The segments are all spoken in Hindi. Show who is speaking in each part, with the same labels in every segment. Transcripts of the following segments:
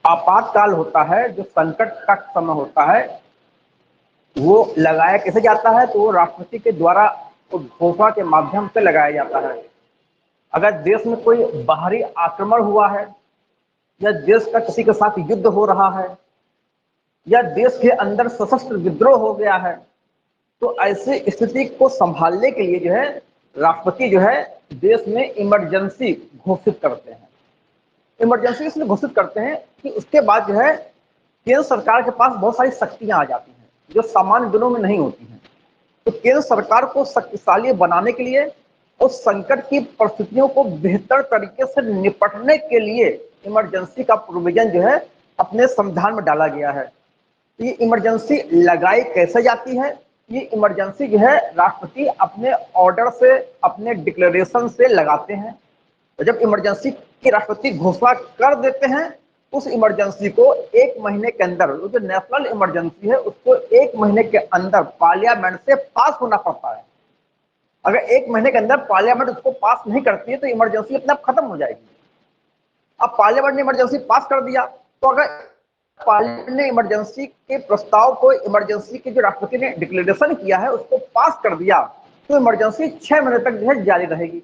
Speaker 1: आपातकाल होता है, जो संकट का समय होता है, वो लगाया कैसे जाता है? तो वो राष्ट्रपति के द्वारा घोषणा के माध्यम से लगाया जाता है। अगर देश में कोई बाहरी आक्रमण हुआ है, या देश का किसी के साथ युद्ध हो रहा है, या देश के अंदर सशस्त्र विद्रोह हो गया है, तो ऐसी स्थिति को संभालने के लिए जो है राष्ट्रपति जो है देश में इमरजेंसी घोषित करते हैं। इमरजेंसी इसलिए घोषित करते हैं कि उसके बाद जो है केंद्र सरकार के पास बहुत सारी शक्तियां आ जाती हैं जो सामान्य दिनों में नहीं होती हैं। तो केंद्र सरकार को शक्तिशाली बनाने के लिए, उस संकट की परिस्थितियों को बेहतर तरीके से निपटने के लिए इमरजेंसी का प्रोविजन जो है अपने संविधान में डाला गया है। तो ये इमरजेंसी लगाई कैसे जाती है? ये इमरजेंसी जो है राष्ट्रपति अपने ऑर्डर से, अपने डिक्लेरेशन से लगाते हैं। तो जब इमरजेंसी की राष्ट्रपति घोषणा कर देते हैं, उस इमरजेंसी को 1 महीने के अंदर, जो नेशनल इमरजेंसी है उसको 1 महीने के अंदर पार्लियामेंट से पास होना पड़ता है। अगर 1 महीने के अंदर पार्लियामेंट उसको पास नहीं करती है तो इमरजेंसी अपने आप खत्म हो जाएगी। अब पार्लियामेंट ने इमरजेंसी पास कर दिया, तो अगर पार्लियामेंट ने इमरजेंसी के प्रस्ताव को, इमरजेंसी की जो राष्ट्रपति ने डिक्लेरेशन किया है उसको पास कर दिया, तो इमरजेंसी 6 महीने तक जो है जारी रहेगी।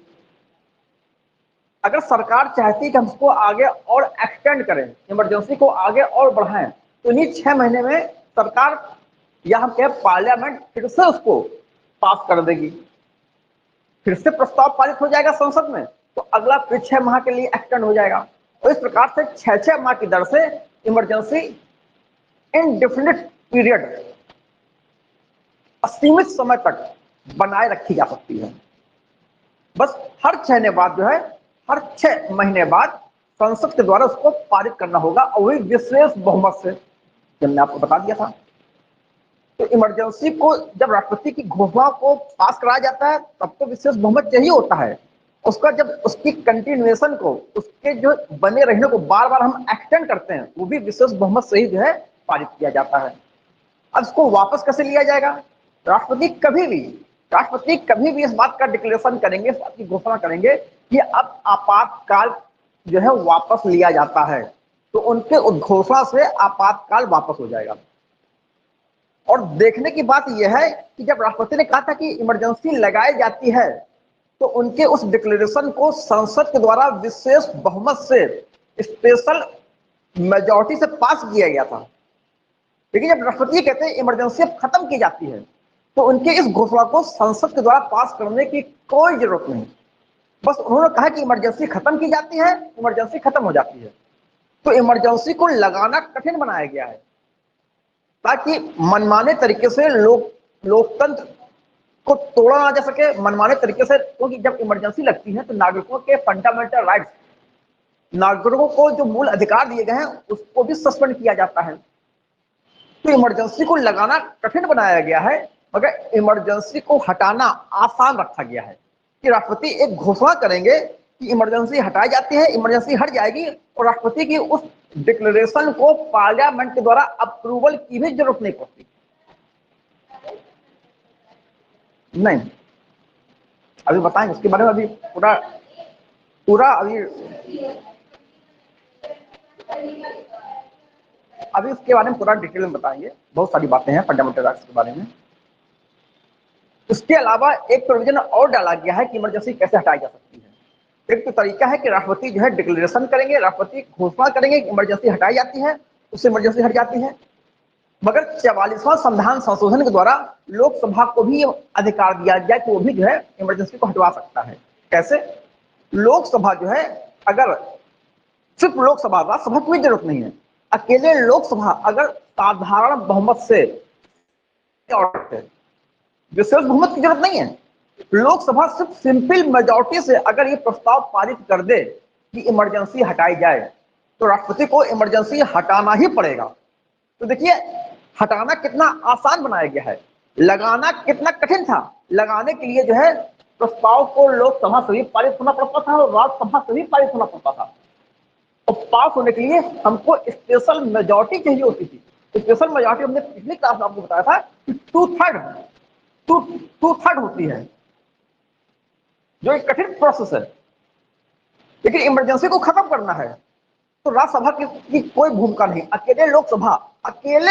Speaker 1: अगर सरकार चाहती है कि हम उसको आगे और एक्सटेंड करें, इमरजेंसी को आगे और बढ़ाएं, तो इन्हीं 6 महीने में सरकार या हम कहें पार्लियामेंट फिर से उसको पास कर देगी, फिर से प्रस्ताव पारित हो जाएगा संसद में, तो अगला फिर 6 माह के लिए एक्सटेंड हो जाएगा। तो इस प्रकार से 6-6 माह की दर से इमरजेंसी इनडेफिनिट पीरियड, असीमित समय तक बनाए रखी जा सकती है। बस हर 6 महीने बाद संसद के द्वारा उसको पारित करना होगा, और वही विशेष बहुमत से, जब मैंने आपको बता दिया था। तो इमरजेंसी को जब राष्ट्रपति की घोषणा को पास कराया जाता है तब तो विशेष बहुमत चाहिए होता है। उसका जब उसकी कंटिन्यूएशन को, उसके जो बने रहने को बार बार हम एक्सटेंड करते हैं, वो भी विशेष बहुमत से ही जो है पारित किया जाता है। अब इसको वापस कैसे लिया जाएगा? राष्ट्रपति कभी भी इस बात का डिक्लेरेशन करेंगे, इस बात की घोषणा करेंगे कि अब आपातकाल जो है वापस लिया जाता है, तो उनके उद्घोषणा से आपातकाल वापस हो जाएगा। और देखने की बात यह है कि जब राष्ट्रपति ने कहा था कि इमरजेंसी लगाई जाती है, तो उनके उस डिक्लेरेशन को संसद के द्वारा विशेष बहुमत से, स्पेशल मेजॉरिटी से पास किया गया था। लेकिन जब राष्ट्रपति कहते हैं इमरजेंसी अब खत्म की जाती है, तो उनके इस घोषणा को संसद के द्वारा पास करने की कोई जरूरत नहीं। बस उन्होंने कहा कि इमरजेंसी खत्म की जाती है, इमरजेंसी खत्म हो जाती है। तो इमरजेंसी को लगाना कठिन बनाया गया है ताकि मनमाने तरीके से लोकतंत्र को तोड़ा ना जा सके, मनमाने तरीके से। क्योंकि जब इमरजेंसी लगती है तो नागरिकों के फंडामेंटल राइट्स, नागरिकों को जो मूल अधिकार दिए गए हैं उसको भी सस्पेंड किया जाता है। तो इमरजेंसी को लगाना कठिन बनाया गया है, मगर इमरजेंसी को हटाना आसान रखा गया है कि राष्ट्रपति एक घोषणा करेंगे कि इमरजेंसी हटाई जाती है, इमरजेंसी हट जाएगी, और राष्ट्रपति की उस डिक्लेरेशन को पार्लियामेंट के द्वारा अप्रूवल की भी जरूरत नहीं पड़ती। नहीं, अभी बताएंगे उसके बारे में, अभी पूरा अभी उसके बारे में पूरा डिटेल में बताएंगे। बहुत सारी बातें हैं फंडामेंटल राइट्स के बारे में। इसके अलावा एक प्रोविजन और डाला गया है कि इमरजेंसी कैसे हटाई जा सकती है। एक तो तरीका है कि राष्ट्रपति जो है डिक्लेरेशन करेंगे, राष्ट्रपति घोषणा करेंगे कि इमरजेंसी हटाई जाती है, उससे इमरजेंसी हट जाती है। मगर 44वां संविधान संशोधन के द्वारा लोकसभा को भी अधिकार दिया गया कि वो भी जो है इमरजेंसी को हटवा सकता है। कैसे? लोकसभा जो है, अगर सिर्फ लोकसभा, राज्यसभा की जरूरत नहीं है, अकेले लोकसभा अगर साधारण बहुमत से, विशेष बहुमत की जरूरत नहीं है, लोकसभा सिर्फ सिंपल मेजॉरिटी से अगर ये प्रस्ताव पारित कर दे कि इमरजेंसी हटाई जाए, तो राष्ट्रपति को इमरजेंसी हटाना ही पड़ेगा। तो देखिए हटाना कितना आसान बनाया गया है, लगाना कितना कठिन था। लगाने के लिए जो है प्रस्ताव को लोकसभा से भी पारित होना पड़ता था और राज्यसभा से भी पारित होना पड़ता था, और पास होने के लिए हमको स्पेशल मेजॉरिटी चाहिए होती थी। स्पेशल मेजॉरिटी हमने पिछली क्लास में आपको बताया था कि टू थर्ड होती है, जो एक कठिन प्रोसेस है। लेकिन इमरजेंसी को खत्म करना है, तो राज्यसभा की कोई भूमिका नहीं, अकेले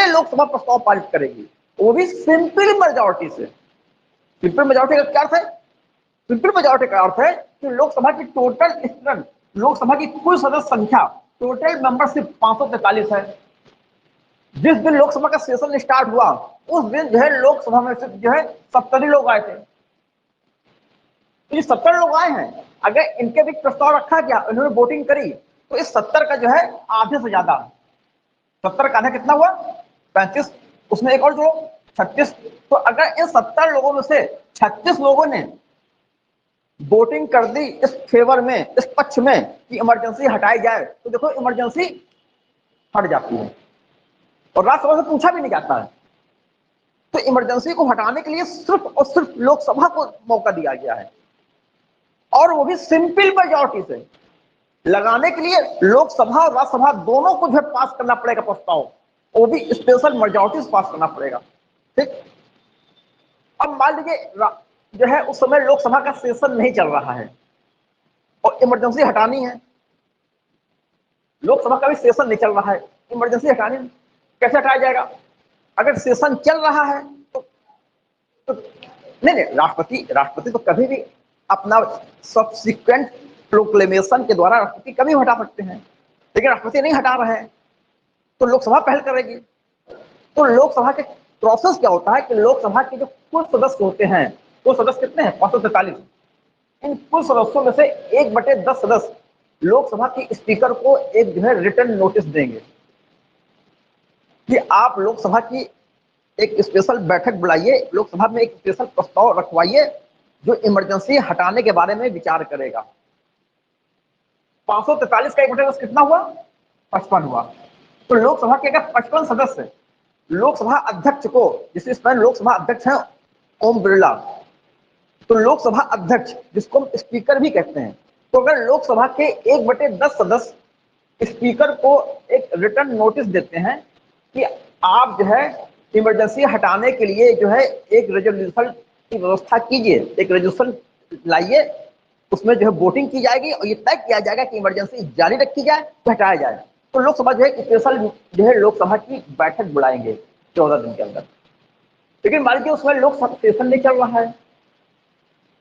Speaker 1: लोकसभा प्रस्ताव पारित करेगी, वो भी सिंपल मेजॉरिटी से। सिंपल मेजॉरिटी का क्या अर्थ है? सिंपल मेजॉरिटी का अर्थ है कि लोकसभा की टोटल स्ट्रेंथ, लोकसभा की कुल सदस्य संख्या, टोटल मेंबरशिप 543 है। जिस दिन लोकसभा का सेशन स्टार्ट हुआ उस दिन जो है लोकसभा में से जो है 70 लोग आए थे। तो ये 70 लोग आए हैं, अगर इनके भी प्रस्ताव रखा गया, इन्होंने वोटिंग करी, तो इस 70 का जो है आधे से ज्यादा, 70 का आधा कितना हुआ? 35, उसमें एक और जोड़ो 36। तो अगर इन 70 लोगों में से 36 लोगों ने वोटिंग कर दी इस फेवर में, इस पक्ष में कि इमरजेंसी हटाई जाए, तो देखो इमरजेंसी हट जाती है और राज्यसभा से पूछा भी नहीं जाता है। तो इमरजेंसी को हटाने के लिए सिर्फ और सिर्फ लोकसभा को मौका दिया गया है, और वो भी सिंपल मेजॉरिटी से। लगाने के लिए लोकसभा और राज्यसभा दोनों को जो है पास करना पड़ेगा प्रस्ताव, वो भी स्पेशल मेजॉरिटी से पास करना पड़ेगा। ठीक, अब मान लीजिए जो है उस समय लोकसभा का सेशन नहीं चल रहा है और इमरजेंसी हटानी है, लोकसभा का भी सेशन नहीं चल रहा है, इमरजेंसी हटानी है, कैसे हटाया जाएगा? अगर सेशन चल रहा है तो नहीं, राष्ट्रपति तो कभी भी अपना सब्सिक्वेंट प्रोक्लेमेशन के द्वारा राष्ट्रपति कभी हटा सकते हैं, लेकिन राष्ट्रपति नहीं हटा रहे हैं तो लोकसभा पहल करेगी। तो लोकसभा के प्रोसेस क्या होता है कि लोकसभा के जो कुल सदस्य होते हैं, कुल सदस्य कितने हैं? 543। इन कुल सदस्यों में से 1/10 सदस्य लोकसभा के स्पीकर को एक जो है रिटर्न नोटिस देंगे कि आप लोकसभा की एक स्पेशल बैठक बुलाइए, लोकसभा में एक स्पेशल प्रस्ताव रखवाइए जो इमरजेंसी हटाने के बारे में विचार करेगा। 543 का 1/10 कितना हुआ? 55 हुआ। तो लोकसभा के अगर 55 सदस्य लोकसभा अध्यक्ष को, जिस समय लोकसभा अध्यक्ष हैं ओम बिरला, तो लोकसभा अध्यक्ष जिसको हम स्पीकर भी कहते हैं, तो अगर लोकसभा के 1/10 सदस्य स्पीकर को एक रिटर्न नोटिस देते हैं कि आप जो है इमरजेंसी हटाने के लिए जो है एक रेजोल्यूशन की व्यवस्था कीजिए, एक रेजोल्यूशन लाइए, उसमें जो है वोटिंग की जाएगी और ये तय किया जाएगा कि इमरजेंसी जारी रखी जाए तो हटाया जाए, तो लोकसभा जो है स्पेशल जो है लोकसभा की बैठक बुलाएंगे 14 दिन के अंदर। लेकिन मान लीजिए उसमें लोकसभा सेशन नहीं चल रहा है,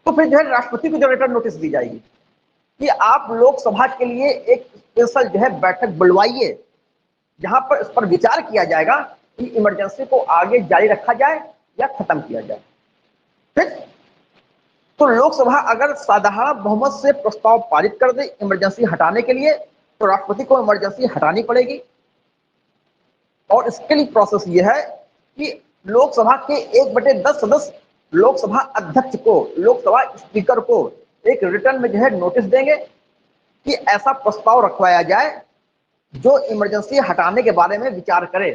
Speaker 1: तो फिर जो है राष्ट्रपति को जो रिटर्न नोटिस दी जाएगी कि आप लोकसभा के लिए एक स्पेशल जो है बैठक बुलवाइए जहां पर इस पर विचार किया जाएगा कि इमरजेंसी को आगे जारी रखा जाए या खत्म किया जाए। ठीक, तो लोकसभा अगर साधारण बहुमत से प्रस्ताव पारित कर दे इमरजेंसी हटाने के लिए, तो राष्ट्रपति को इमरजेंसी हटानी पड़ेगी। और इसके लिए प्रोसेस ये है कि लोकसभा के 1/10 सदस्य लोकसभा अध्यक्ष को, लोकसभा स्पीकर को एक रिटर्न में जो है नोटिस देंगे कि ऐसा प्रस्ताव रखवाया जाए जो इमरजेंसी हटाने के बारे में विचार करे,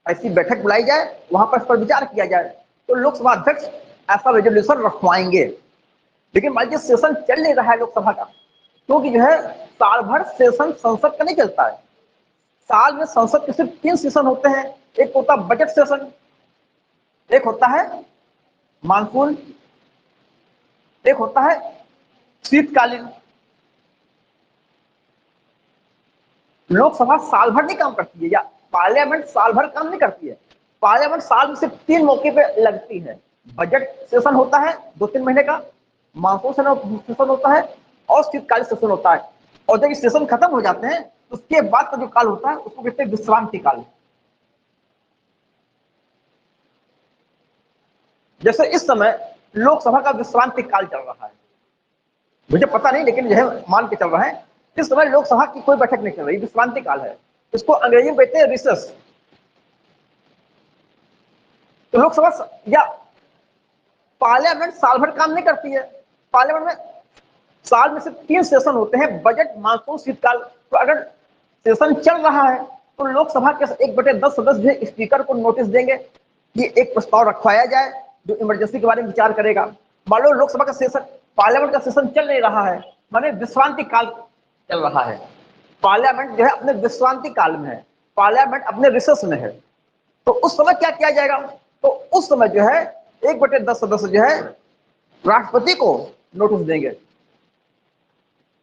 Speaker 1: ऐसी बैठक बुलाई जाए, वहां पर इस पर विचार किया जाए। तो लोकसभा अध्यक्ष ऐसा रेजोल्यूशन रखवाएंगे। लेकिन मान लीजिए सेशन चल नहीं रहा है लोकसभा का, क्योंकि जो है साल भर सेशन संसद का नहीं चलता है। साल में संसद के सिर्फ 3 सेशन होते हैं, एक होता है बजट सेशन, एक होता है मानसून, एक होता है शीतकालीन। लोकसभा साल भर नहीं काम करती है, या पार्लियामेंट साल भर काम नहीं करती है। पार्लियामेंट साल में सिर्फ 3 मौके पे लगती है। बजट सेशन होता है 2-3 महीने का, मानसून सेशन होता है और शीतकालीन सेशन होता है। और जब सेशन खत्म हो जाते हैं उसके बाद का जो काल होता है उसको कहते हैं विश्रांति काल। जैसे इस समय लोकसभा का विश्रांति काल चल रहा है, मुझे पता नहीं लेकिन यह मान के चल रहा है, इस समय लोकसभा की कोई बैठक नहीं चल रही, विश्रांति काल है, इसको अंग्रेजी में कहते हैं रिसेस। तो लोकसभा या पार्लियामेंट साल भर काम नहीं करती है। पार्लियामेंट में साल में सिर्फ 3 सेशन होते हैं, बजट, मानसून, शीतकाल। तो अगर सेशन चल रहा है तो लोकसभा के 1/10 सदस्य स्पीकर को नोटिस देंगे कि एक प्रस्ताव रखवाया जाए जो इमरजेंसी के बारे में विचार करेगा। मान लो लोकसभा का सेशन, पार्लियामेंट का सेशन चल नहीं रहा है, माने विश्रांति काल चल रहा है, पार्लियामेंट जो है अपने विश्रांति काल में है, पार्लियामेंट अपने रिसेस में है, तो उस समय क्या किया जाएगा? तो उस समय जो है 1/10 सदस्य जो है राष्ट्रपति को नोटिस देंगे।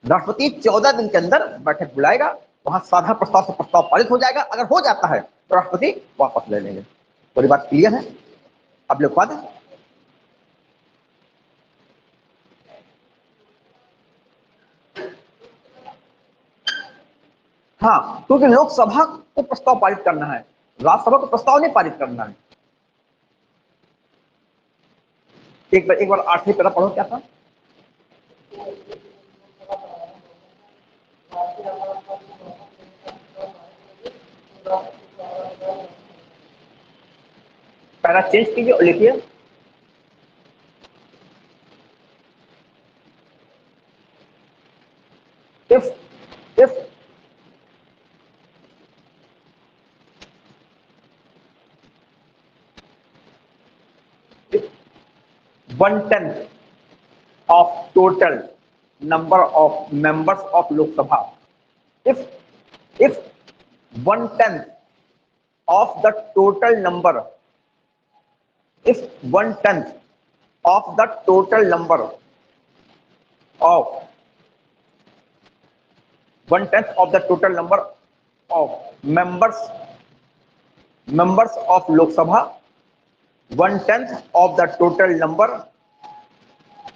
Speaker 1: राष्ट्रपति 14 दिन के अंदर बैठक बुलाएगा वहां साधा प्रस्ताव से प्रस्ताव पारित हो जाएगा, अगर हो जाता है तो राष्ट्रपति वापस ले लेंगे। पूरी बात क्लियर है? अब लिखवा दें। हाँ, क्योंकि लोकसभा को प्रस्ताव पारित करना है, राज्यसभा को प्रस्ताव नहीं पारित करना है। एक बार 8वीं पैरा पढ़ो, क्या था? पैरा चेंज कीजिए और लिखिए if if 1/10 of total number of members of Lok Sabha, if 1/10 of the total number, if 1/10 of the total number of 1/10 of the total number of members of Lok Sabha, 1/10 of the total number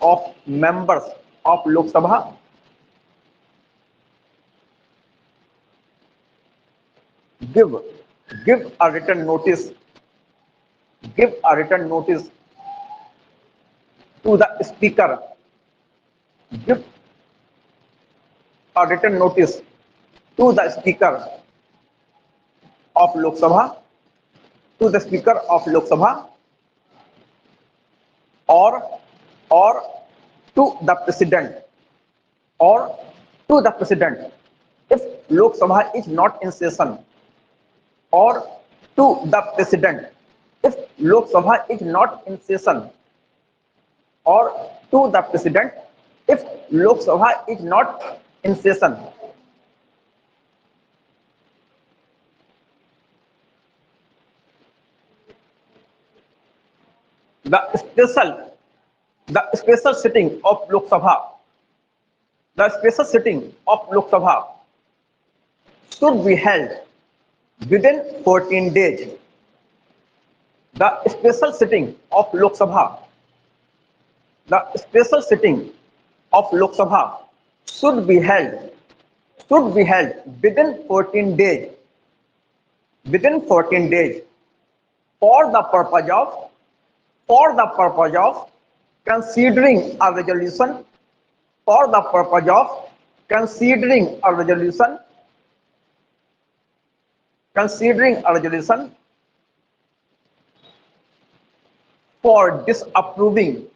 Speaker 1: of members of Lok Sabha give a written notice, give a written notice to the speaker, give a written notice to the speaker of Lok Sabha, to the speaker of Lok Sabha, or to the president, or to the president if Lok Sabha is not in session, or to the president if Lok Sabha is not in session, or to the president if Lok Sabha is not in session. The special sitting of Lok Sabha, the special sitting of Lok Sabha should be held within 14 days. The special sitting of Lok Sabha, the special sitting of Lok Sabha should be held within 14 days, within 14 days for the purpose of, for the purpose of considering a resolution, for the purpose of considering a resolution, considering a resolution for disapproving,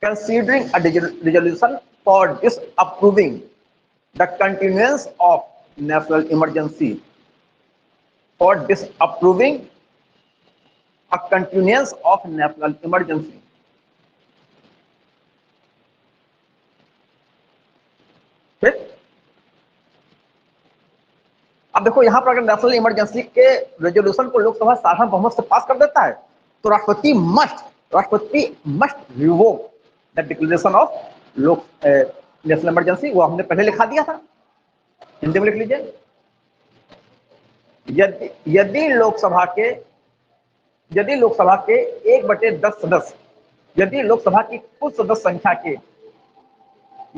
Speaker 1: considering a resolution for disapproving the continuance of national emergency, for disapproving a continuance of national emergency. ठीक? अब देखो यहां पर अगर नेशनल इमरजेंसी के रेजोल्यूशन को लोकसभा साधारण बहुमत से पास कर देता है तो राष्ट्रपति must revoke the declaration of national emergency. वो हमने पहले लिखा दिया था, हिंदी में लिख लीजिए। यदि लोकसभा के 1/10 सदस्य, यदि लोकसभा की कुल सदस्य संख्या के,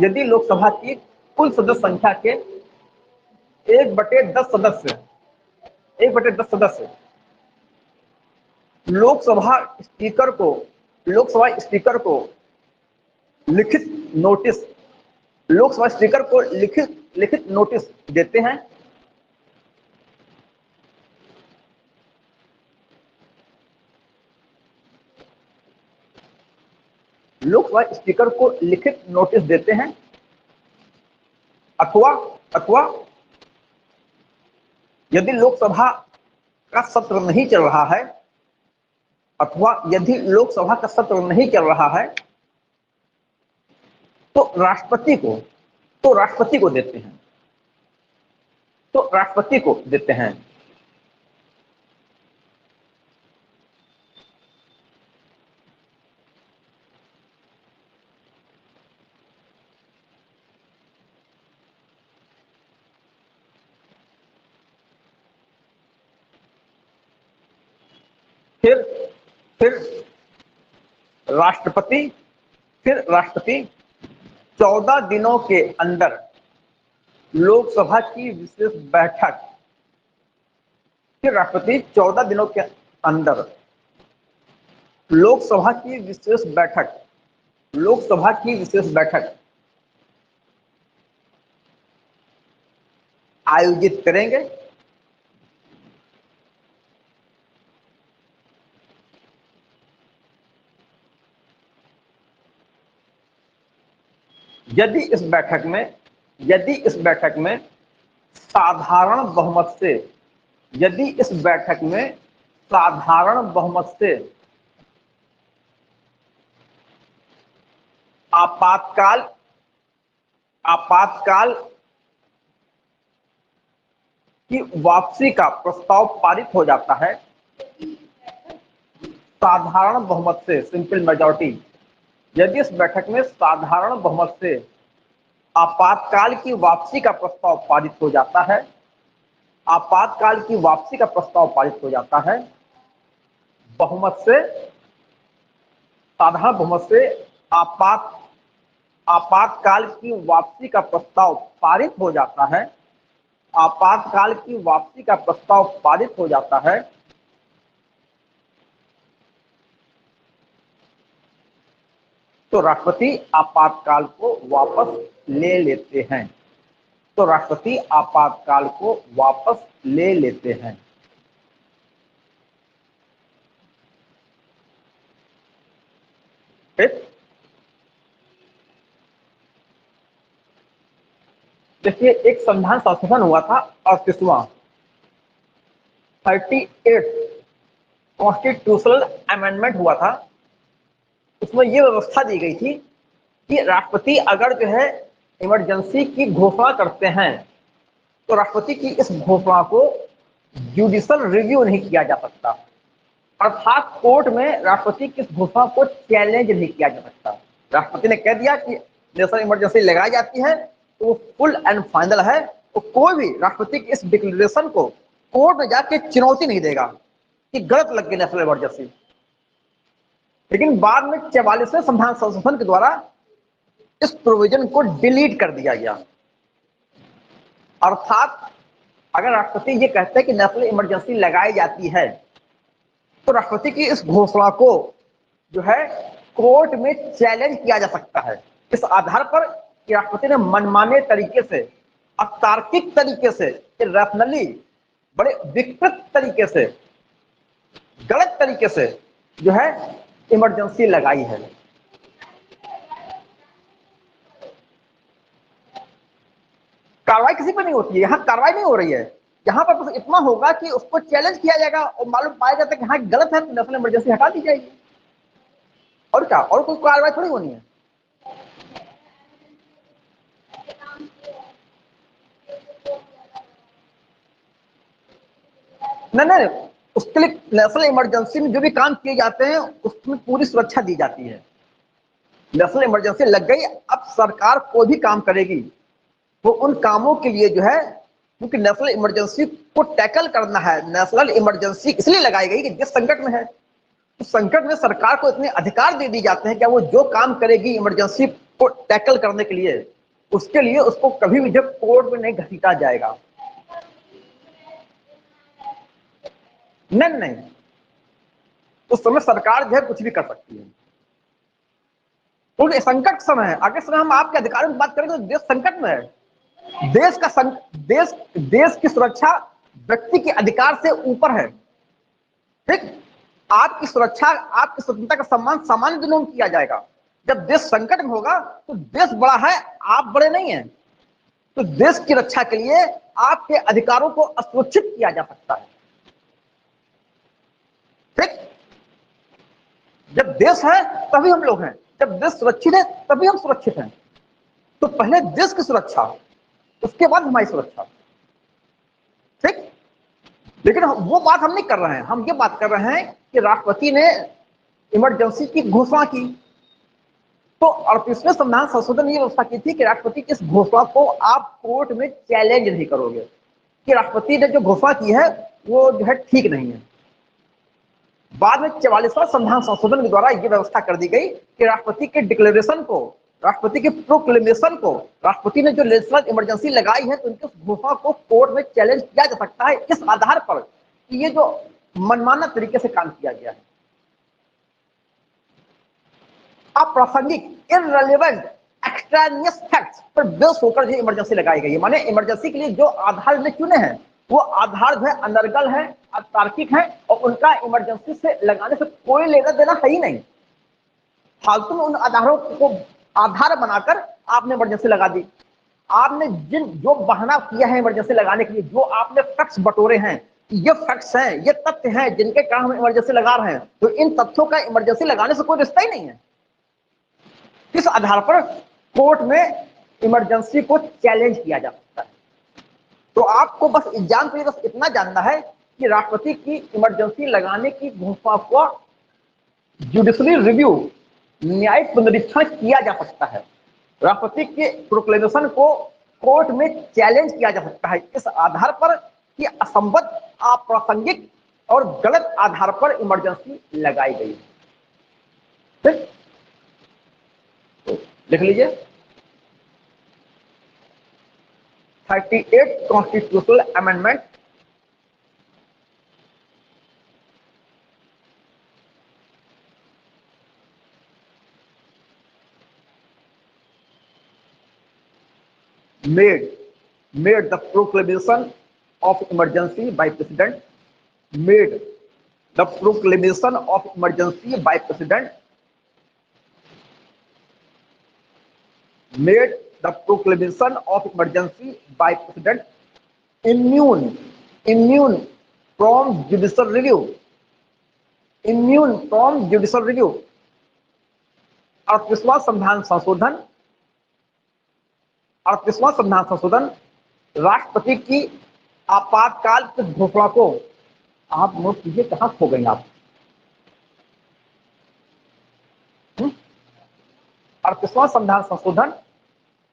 Speaker 1: यदि लोकसभा की कुल सदस्य संख्या के 1/10 सदस्य, 1/10 सदस्य लोकसभा स्पीकर को लिखित नोटिस, लोकसभा स्पीकर को लिखित नोटिस देते हैं, लोकसभा स्पीकर को लिखित नोटिस देते हैं, अथवा यदि लोकसभा का सत्र नहीं चल रहा है, अथवा यदि लोकसभा का सत्र नहीं चल रहा है तो राष्ट्रपति को देते हैं, तो राष्ट्रपति को देते हैं। फिर फिर राष्ट्रपति, फिर राष्ट्रपति 14 दिनों के अंदर लोकसभा की विशेष बैठक, फिर राष्ट्रपति 14 दिनों के अंदर लोकसभा की विशेष बैठक, लोकसभा की विशेष बैठक आयोजित करेंगे। यदि इस बैठक में साधारण बहुमत से, यदि इस बैठक में साधारण बहुमत से आपातकाल की वापसी का प्रस्ताव पारित हो जाता है, साधारण बहुमत से, सिंपल मेजॉरिटी, यदि इस बैठक में साधारण बहुमत से आपातकाल की वापसी का प्रस्ताव पारित हो जाता है, आपातकाल की वापसी का प्रस्ताव पारित हो जाता है, बहुमत से, साधारण बहुमत से आपातकाल की वापसी का प्रस्ताव पारित हो जाता है, आपातकाल की वापसी का प्रस्ताव पारित हो जाता है, तो राष्ट्रपति आपातकाल को वापस ले लेते हैं, तो राष्ट्रपति आपातकाल को वापस ले लेते हैं। देखिए, एक संविधान संशोधन हुआ था 38वां 38 कॉन्स्टिट्यूशनल अमेंडमेंट हुआ था। उसमें यह व्यवस्था दी गई थी कि राष्ट्रपति अगर जो है इमरजेंसी की घोषणा करते हैं तो राष्ट्रपति की इस घोषणा को जुडिशियल रिव्यू नहीं किया जा सकता, अर्थात कोर्ट में राष्ट्रपति की इस घोषणा को चैलेंज नहीं किया जा सकता। राष्ट्रपति ने कह दिया कि नेशनल इमरजेंसी लगाई जाती है तो वो फुल एंड फाइनल है, तो कोई भी राष्ट्रपति की इस डिक्लेरेशन को कोर्ट में जाके चुनौती नहीं देगा कि गलत लग गई नेशनल इमरजेंसी। लेकिन बाद में 44वें संविधान संशोधन के द्वारा इस प्रोविजन को डिलीट कर दिया गया, अर्थात अगर राष्ट्रपति ये कहते हैं कि नेशनल इमरजेंसी लगाई जाती है तो राष्ट्रपति की इस घोषणा को जो है कोर्ट में चैलेंज किया जा सकता है, इस आधार पर कि राष्ट्रपति ने मनमाने तरीके से, अतार्किक तरीके से, रैशनली बड़े विकृत तरीके से, गलत तरीके से जो है इमरजेंसी लगाई है। कार्रवाई किसी पर नहीं होती है, यहां कार्रवाई नहीं हो रही है, यहां पर बस इतना होगा कि उसको चैलेंज किया जाएगा और मालूम पाया जाता है कि हाँ गलत है तो नेशनल इमरजेंसी हटा दी जाएगी, और क्या, और कोई कार्रवाई थोड़ी होनी है। नहीं, उसके लिए नेशनल इमरजेंसी में जो भी काम किए जाते हैं उसमें पूरी सुरक्षा दी जाती है। नेशनल इमरजेंसी लग गई, अब सरकार कोई भी काम करेगी वो उन कामों के लिए जो है, क्योंकि नेशनल इमरजेंसी को टैकल करना है, नेशनल इमरजेंसी इसलिए लगाई गई कि जिस संकट में है उस संकट में सरकार को इतने अधिकार दे दिए जाते हैं कि वो जो काम करेगी इमरजेंसी को टैकल करने के लिए, उसके लिए उसको कभी भी जब कोर्ट में नहीं घसीटा जाएगा। नहीं, उस समय सरकार जो है कुछ भी कर सकती है, क्योंकि संकट समय है। अगर समय हम आपके अधिकारों की बात करें तो देश संकट में है, देश की सुरक्षा व्यक्ति के अधिकार से ऊपर है, ठीक। आपकी सुरक्षा, आपकी स्वतंत्रता का सम्मान सामान्य दिनों में किया जाएगा। जब देश संकट में होगा तो देश बड़ा है, आप बड़े नहीं हैं, तो देश की रक्षा के लिए आपके अधिकारों को असुरक्षित किया जा सकता है, ठीक। जब देश है तभी हम लोग हैं, जब देश सुरक्षित है तभी हम सुरक्षित हैं। तो पहले देश की सुरक्षा, उसके बाद हमारी सुरक्षा, ठीक। लेकिन वो बात हम नहीं कर रहे हैं, हम ये बात कर रहे हैं कि राष्ट्रपति ने इमरजेंसी की घोषणा की, तो 38वें संविधान संशोधन ये व्यवस्था की थी कि राष्ट्रपति की इस घोषणा को आप कोर्ट में चैलेंज नहीं करोगे कि राष्ट्रपति ने जो घोषणा की है वो जो है ठीक नहीं है। बाद में 44वां संविधान संशोधन के द्वारा यह व्यवस्था कर दी गई कि राष्ट्रपति के डिक्लेरेशन को, राष्ट्रपति के प्रोक्लेमेशन को, राष्ट्रपति ने जो नेशनल इमरजेंसी लगाई है तो उनकी घोषणा को कोर्ट में चैलेंज किया जा सकता है, इस आधार पर कि ये जो मनमाना तरीके से काम किया गया है, अप्रासंगिक, इररिलेवेंट, एक्सट्रानियस फैक्ट्स पर बेस होकर जो इमरजेंसी लगाई गई है। माने इमरजेंसी के लिए जो आधार ने चुने हैं वो आधार जो है अनर्गल है, अतार्किक है और उनका इमरजेंसी से लगाने से कोई लेना देना है ही नहीं। फालतू में उन आधारों को आधार बनाकर आपने इमरजेंसी लगा दी। आपने जो बहाना किया है इमरजेंसी लगाने के लिए, जो आपने फैक्ट्स बटोरे हैं, ये फैक्ट्स हैं, ये तथ्य हैं जिनके कारण हम इमरजेंसी लगा रहे हैं, तो इन तथ्यों का इमरजेंसी लगाने से कोई रिश्ता ही नहीं है। इस आधार पर कोर्ट में इमरजेंसी को चैलेंज किया जा सकता है। तो आपको बस एग्जाम के लिए बस इतना जानना है कि राष्ट्रपति की इमरजेंसी लगाने की घोषणा को जुडिशरी रिव्यू, न्यायिक पुनरीक्षण किया जा सकता है। राष्ट्रपति के प्रोक्लेमेशन को कोर्ट में चैलेंज किया जा सकता है इस आधार पर कि असंबद्ध, अप्रासंगिक और गलत आधार पर इमरजेंसी लगाई गई। ठीक, लिख लीजिए 38 constitutional amendment made the proclamation of emergency by president, made the proclamation of emergency by president, made the proclamation of emergency by president immune from judicial review, immune from judicial review। 38वां संविधान संशोधन, 38वां संविधान संशोधन राष्ट्रपति की आपातकाल की घोषणा को, आप नोट कीजिए कहां खो गए आप। 38वां संविधान संशोधन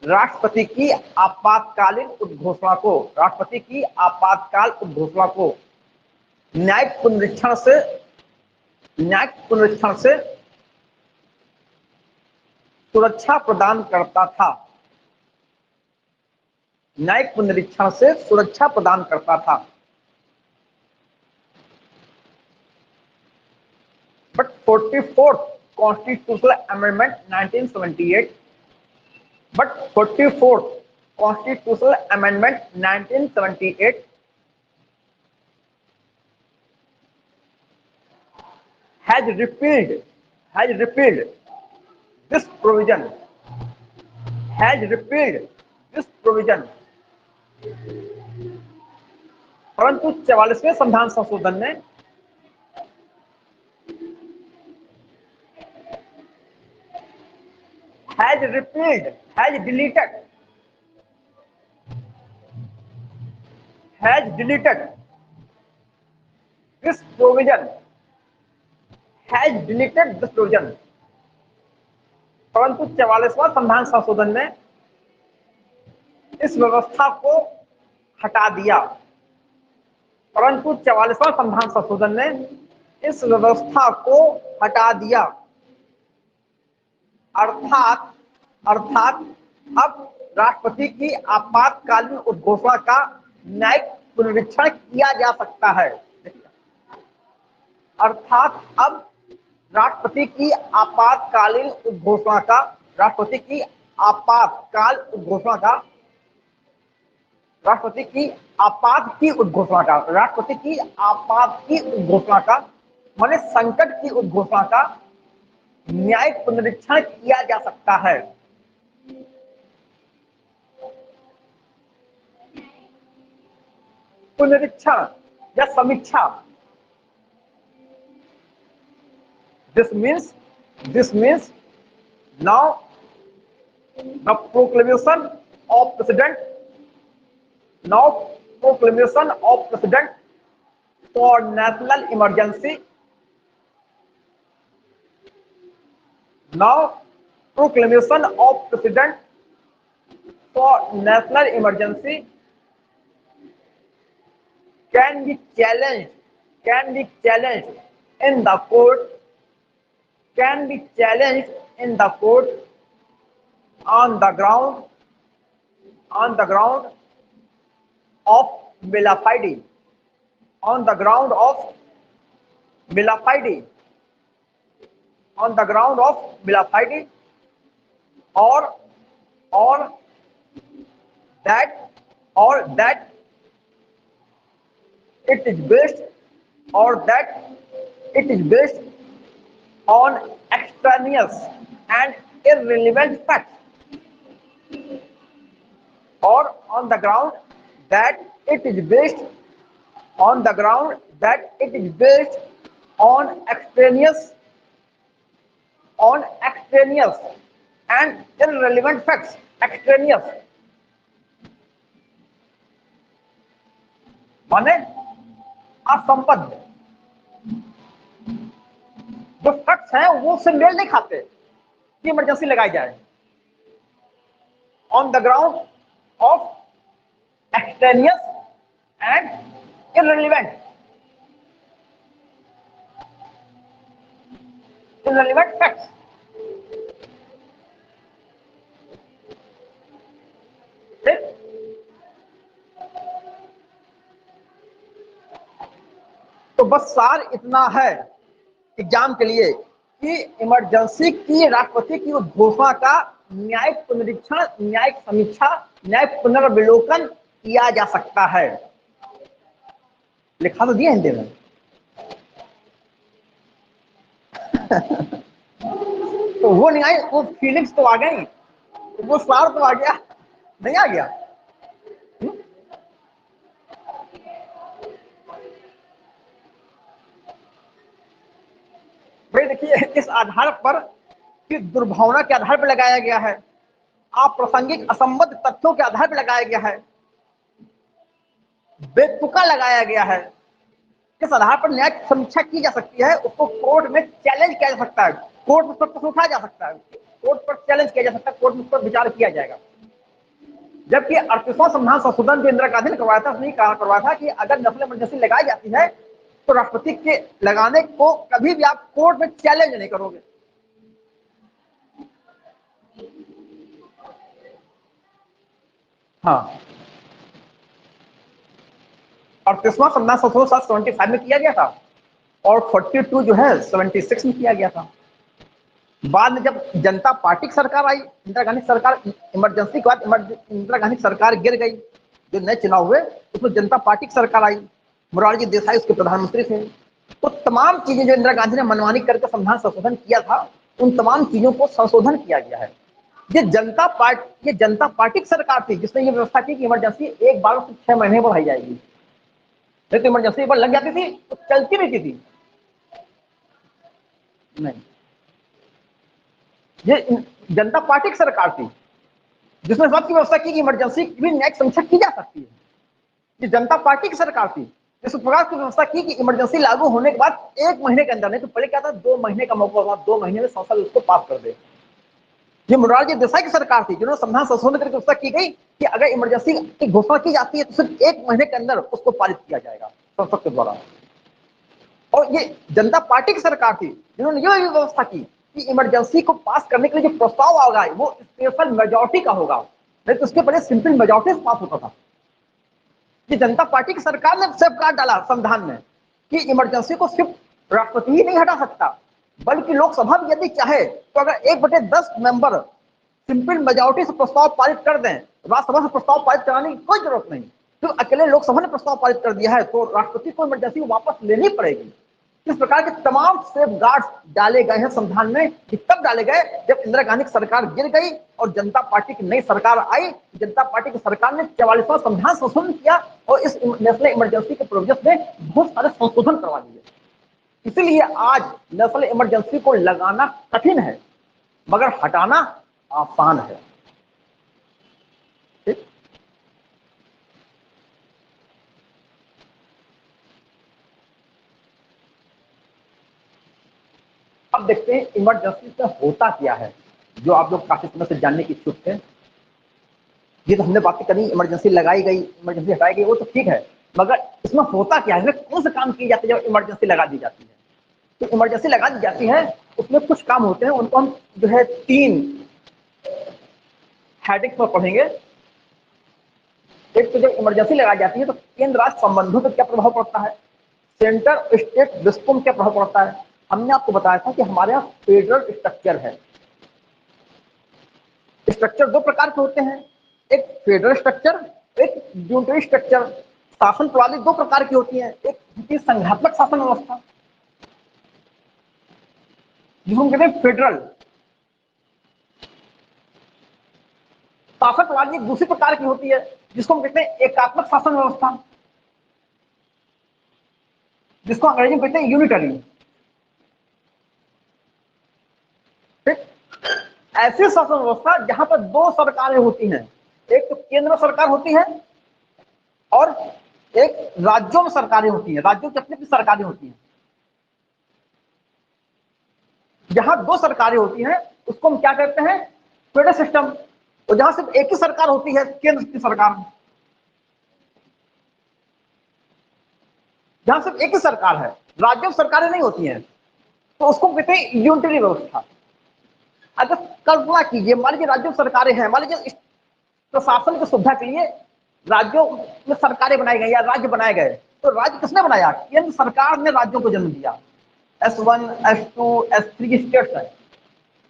Speaker 1: राष्ट्रपति की आपातकालीन उद्घोषणा को, राष्ट्रपति की आपातकाल उद्घोषणा को न्यायिक पुनरीक्षण से सुरक्षा प्रदान करता था, न्यायिक पुनरीक्षण से सुरक्षा प्रदान करता था। But 44th constitutional amendment 1978, but 44th constitutional amendment 1978 has repealed this provision, परंतु 44वें संविधान संशोधन ने has deleted this provision, परंतु 44वां संविधान संशोधन ने इस व्यवस्था को हटा दिया, परंतु 44वां संविधान संशोधन ने इस व्यवस्था को हटा दिया। अर्थात अब राष्ट्रपति की आपातकालीन उद्घोषणा का न्यायिक पुनरीक्षण किया जा सकता है। अर्थात अब राष्ट्रपति की आपातकालीन उद्घोषणा का, राष्ट्रपति की आपात की उद्घोषणा का माने संकट की उद्घोषणा का न्यायिक पुनरीक्षण किया जा सकता है। पुनरीक्षण या समीक्षा, this means now the proclamation of president for national emergency, now proclamation of president for national emergency can be challenged in the court can be challenged in the court on the ground of bona fide, on the ground of bona fide, on the ground of bona fide, or or that it is based on extraneous and irrelevant facts, or on the ground that it is based on extraneous and irrelevant facts. Extraneous माने असंबद्ध, जो फैक्ट्स हैं वो उससे मेल नहीं खाते कि इमरजेंसी लगाई जाए। On the ground of extraneous and irrelevant facts। तो बस सार इतना है एग्जाम के लिए कि इमरजेंसी की राष्ट्रपति की घोषणा का न्यायिक पुनरीक्षण, न्यायिक समीक्षा, न्यायिक पुनर्विलोकन किया जा सकता है। लिखा तो दिया हिंदी में तो वो न्याय, वो फीलिंग्स तो आ गई, वो सार तो आ गया, नहीं आ गया? भाई देखिए, इस आधार पर कि दुर्भावना के आधार पर लगाया गया है, अप्रासंगिक असंबद्ध तथ्यों के आधार पर लगाया गया है, बेतुका लगाया गया है, किस आधार पर न्यायिक समीक्षा की जा सकती है, उसको कोर्ट में चैलेंज किया जा सकता है, कोर्ट में प्रश्न उठाया जा सकता है, कोर्ट पर चैलेंज किया जा सकता है, कोर्ट में उस पर विचार किया जाएगा। जबकि 38वां संविधान संशोधन जो इंदिरा गांधी ने करवाया था, उसने कहा करवाया था कि अगर नेशनल इमरजेंसी लगाई जाती है तो राष्ट्रपति के लगाने को कभी भी आप कोर्ट में चैलेंज नहीं करोगे। हाँ, 38वां संविधान संशोधन 75 में किया गया था और 42 जो है 76 में किया गया था। बाद में जब जनता पार्टी की सरकार आई, इंदिरा गांधी सरकार, इमरजेंसी के बाद इंदिरा गांधी सरकार गिर गई, जो नए चुनाव हुए उसमें जनता पार्टी की सरकार आई, मोरारजी देसाई उसके प्रधानमंत्री थे। तो तमाम चीजें जो इंदिरा गांधी ने मनमानी करके संविधान संशोधन किया था, उन तमाम चीजों को संशोधन किया गया है। ये जनता पार्टी की सरकार थी जिसने ये व्यवस्था की कि इमरजेंसी एक बार 6 महीने बढ़ाई जाएगी, नहीं तो इमरजेंसी एक बार लग जाती थी तो चलती रहती थी। नहीं, ये जनता पार्टी की सरकार थी जिसने सबकी व्यवस्था की कि इमरजेंसी की भी न्यायिक समीक्षा की जा सकती है। ये जनता पार्टी की सरकार थी इस प्रकार की व्यवस्था की कि इमरजेंसी लागू होने के बाद 1 महीने के अंदर, नहीं तो पहले क्या था 2 महीने का मौका होगा, 2 महीने में संसद उसको पास कर दे। ये मोरारजी देसाई की सरकार थी जिन्होंने संविधान संशोधन करके व्यवस्था की गई कि अगर इमरजेंसी की घोषणा की जाती है तो सिर्फ 1 महीने के अंदर उसको पारित किया जाएगा संसद के द्वारा। और ये जनता पार्टी की सरकार थी जिन्होंने यह व्यवस्था की कि इमरजेंसी को पास करने के लिए जो प्रस्ताव आएगा वो स्पेशल मेजॉरिटी का होगा, नहीं तो उसके पहले सिंपल मेजॉरिटी से पास होता था। ये जनता पार्टी की सरकार ने सेफगार्ड डाला संविधान में कि इमरजेंसी को सिर्फ राष्ट्रपति ही नहीं हटा सकता, बल्कि लोकसभा भी यदि चाहे तो अगर 1/10 मेंबर सिंपल मेजॉरिटी से प्रस्ताव पारित कर दें, राज्यसभा से प्रस्ताव पारित कराने की कोई जरूरत नहीं। तो अकेले लोकसभा ने प्रस्ताव पारित कर दिया है तो राष्ट्रपति को इमरजेंसी वापस लेनी पड़ेगी। इस प्रकार के तमाम सेफगार्ड्स डाले गए हैं संविधान में, कि तब डाले गए जब इंदिरा गांधी की सरकार गिर गई और जनता पार्टी की नई सरकार आई। जनता पार्टी की सरकार ने 44वां संविधान संशोधन किया और इस नेशनल इमरजेंसी के प्रोविजन में बहुत सारे संशोधन करवा दिए। इसीलिए आज नेशनल इमरजेंसी को लगाना कठिन है मगर हटाना आसान है। ठीक? अब देखते हैं इमरजेंसी से होता क्या है, जो आप लोग काफी समय से जानने की इच्छुक थे। ये तो हमने बातें करी, इमरजेंसी लगाई गई, इमरजेंसी हटाई गई, वो तो ठीक है, मगर इसमें होता क्या है, इसमें कौन से काम किए जाते हैं जब इमरजेंसी लगा दी जाती है। तो इमरजेंसी लगा दी जाती है, उसमें कुछ काम होते हैं, उनको हम जो है 3 हेडिंग्स पर पढ़ेंगे। एक तो जब इमरजेंसी लगाई जाती है तो केंद्र राज्य संबंधों पर क्या प्रभाव पड़ता है, सेंटर स्टेट रिस्पॉन्स में क्या प्रभाव पड़ता है। हमने आपको बताया था कि हमारे यहाँ फेडरल स्ट्रक्चर है। स्ट्रक्चर 2 प्रकार के होते हैं, एक फेडरल स्ट्रक्चर, एक यूनिटरी स्ट्रक्चर। शासन प्रणाली 2 प्रकार की होती है, एक होती है संघात्मक शासन व्यवस्था जिसको कहते हैं फेडरल शासन प्रणाली, दूसरी प्रकार की होती है जिसको हम कहते हैं एकात्मक शासन व्यवस्था, जिसको अंग्रेजी में कहते हैं यूनिटरी। ठीक, ऐसी शासन व्यवस्था जहां पर 2 सरकारें होती हैं, एक तो केंद्र सरकार होती है और एक राज्यों में सरकारें होती हैं, राज्यों की अपनी अपनी सरकारें होती हैं। जहां 2 सरकारें होती हैं उसको हम क्या कहते हैं, फेडरल सिस्टम। और जहां सिर्फ एक ही सरकार होती है, केंद्र की सरकार, जहां सिर्फ एक ही सरकार है, राज्यों में सरकारें नहीं होती हैं, तो उसको कहते हैं यूनिटरी व्यवस्था। अगर कल्पना कीजिए, मान लीजिए राज्यों में सरकारें हैं, मान लीजिए प्रशासन की सुविधा के लिए राज्यों में सरकारें बनाई गई या राज्य बनाए गए, तो राज्य किसने बनाया, केंद्र सरकार ने राज्यों को जन्म दिया। S1, S2, S3 स्टेट्स है,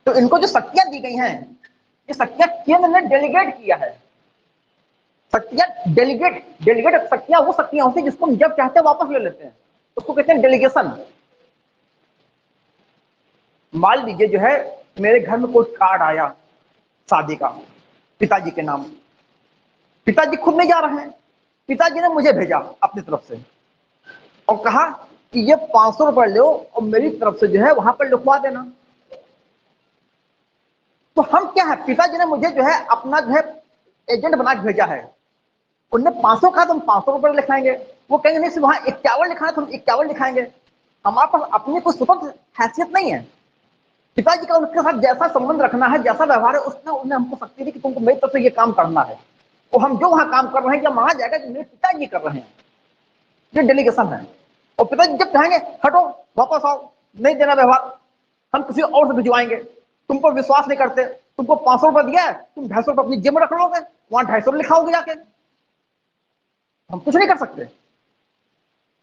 Speaker 1: तो इनको जो शक्तियां दी गई हैं, ये शक्तियां केंद्र ने डेलीगेट किया है। शक्तियां डेलीगेट शक्तियां वो शक्तियां होती है जिसको हम जब चाहते हैं वापस ले लेते हैं, उसको कहते हैं डेलीगेशन। मान लीजिए जो है मेरे घर में कोई कार्ड आया शादी का पिताजी के नाम, पिताजी खुद नहीं जा रहे हैं, पिताजी ने मुझे भेजा अपनी तरफ से और कहा कि ये 500 रुपए लो और मेरी तरफ से जो है वहां पर लिखवा देना। तो हम क्या है, पिताजी ने मुझे जो है अपना जो है एजेंट बना के भेजा है, उनने 500 कहा तो हम 500 रुपए लिखाएंगे, वो कहेंगे नहीं वहां 51 लिखा है तो हम 51 लिखाएंगे। हमारे पास अपनी कोई स्वतंत्र हैसियत नहीं है। पिताजी का उनके साथ जैसा संबंध रखना है, जैसा व्यवहार है, उसने उन्हें हमको शक्ति दी कि तुमको मेरी तरफ से ये काम करना है। तो हम जो वहां काम कर रहे हैं, या वहां जाएगा कि मेरे पिताजी कर रहे हैं, ये डेलीगेशन है। और पिताजी जब कहेंगे हटो वापस आओ, नहीं देना व्यवहार, हम किसी और से भिजवाएंगे, तुम पर विश्वास नहीं करते, तुमको 500 रुपए दिया है, तुम 250 रुपए अपनी जेब में रख लोगे, वहां 250 लिखाओगे जाके, हम कुछ नहीं कर सकते।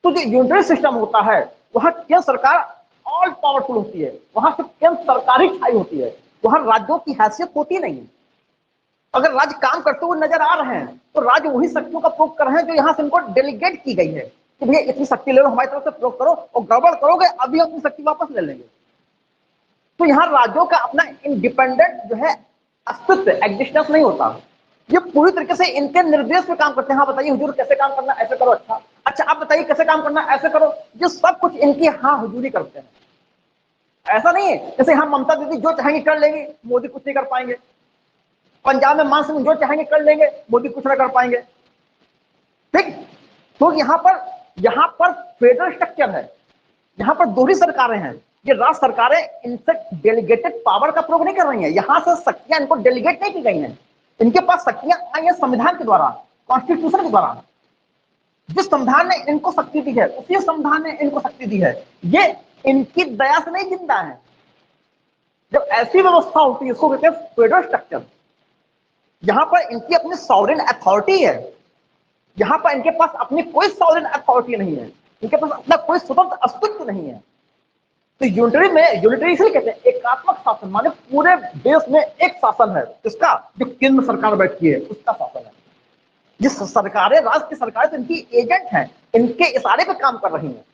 Speaker 1: तो जो यूनिटरी सिस्टम होता है, वहां केंद्र सरकार ऑल पावरफुल होती है, वहां सिर्फ केंद्र सरकार ही छाई होती है, वहां राज्यों की हैसियत होती नहीं है। अगर राज्य काम करते हुए नजर आ रहे हैं तो राज्य वही शक्तियों का प्रयोग कर रहे हैं जो यहां से इनको डेलीगेट की गई है कि भैया इतनी शक्ति ले लो, हमारी तरफ से प्रयोग करो, और गड़बड़ करोगे अभी अपनी शक्ति वापस ले लेंगे। तो यहाँ राज्यों का अपना इंडिपेंडेंट जो है अस्तित्व, एग्जिस्टेंस नहीं होता। ये पूरी तरीके से इनके निर्देश पे काम करते हैं। हाँ बताइए हुजूर कैसे काम करना, ऐसे करो, अच्छा अच्छा आप बताइए कैसे काम करना, ऐसे करो। ये सब कुछ इनकी हाँ हुजूरी करते हैं। ऐसा नहीं है जैसे हाँ ममता दीदी जो चाहेंगे कर लेंगे, मोदी कुछ नहीं कर पाएंगे। पंजाब में मान सिंह जो चाहेंगे कर लेंगे, मोदी कुछ ना कर पाएंगे। ठीक, तो यहाँ पर फेडरल स्ट्रक्चर है, यहाँ पर दोहरी सरकारें हैं। ये राज्य सरकारें इनसे डेलीगेटेड पावर का प्रयोग नहीं कर रही हैं, यहाँ से शक्तियां इनको डेलीगेट नहीं की गई हैं। इनके पास शक्तियां आई हैं संविधान के द्वारा, कॉन्स्टिट्यूशन के द्वारा। जिस संविधान ने इनको शक्ति दी है, उसी संविधान ने इनको शक्ति दी है। ये इनकी दया से नहीं जिंदा है। जब ऐसी व्यवस्था होती है इसको कहते हैं फेडरल स्ट्रक्चर। यहां पर इनकी अपनी सॉवरेन अथॉरिटी है, यहां पर इनके पास अपनी कोई सॉवरेन अथॉरिटी नहीं है, इनके पास अपना कोई स्वतंत्र अस्तित्व नहीं है। तो यूनिटरी इसलिए कहते हैं एकात्मक शासन, माने पूरे देश में एक शासन है, किसका, जो केंद्र सरकार बैठती है उसका शासन है। जिस सरकारें, राज्य की सरकारें तो इनकी एजेंट हैं, इनके इशारे पे काम कर रही हैं।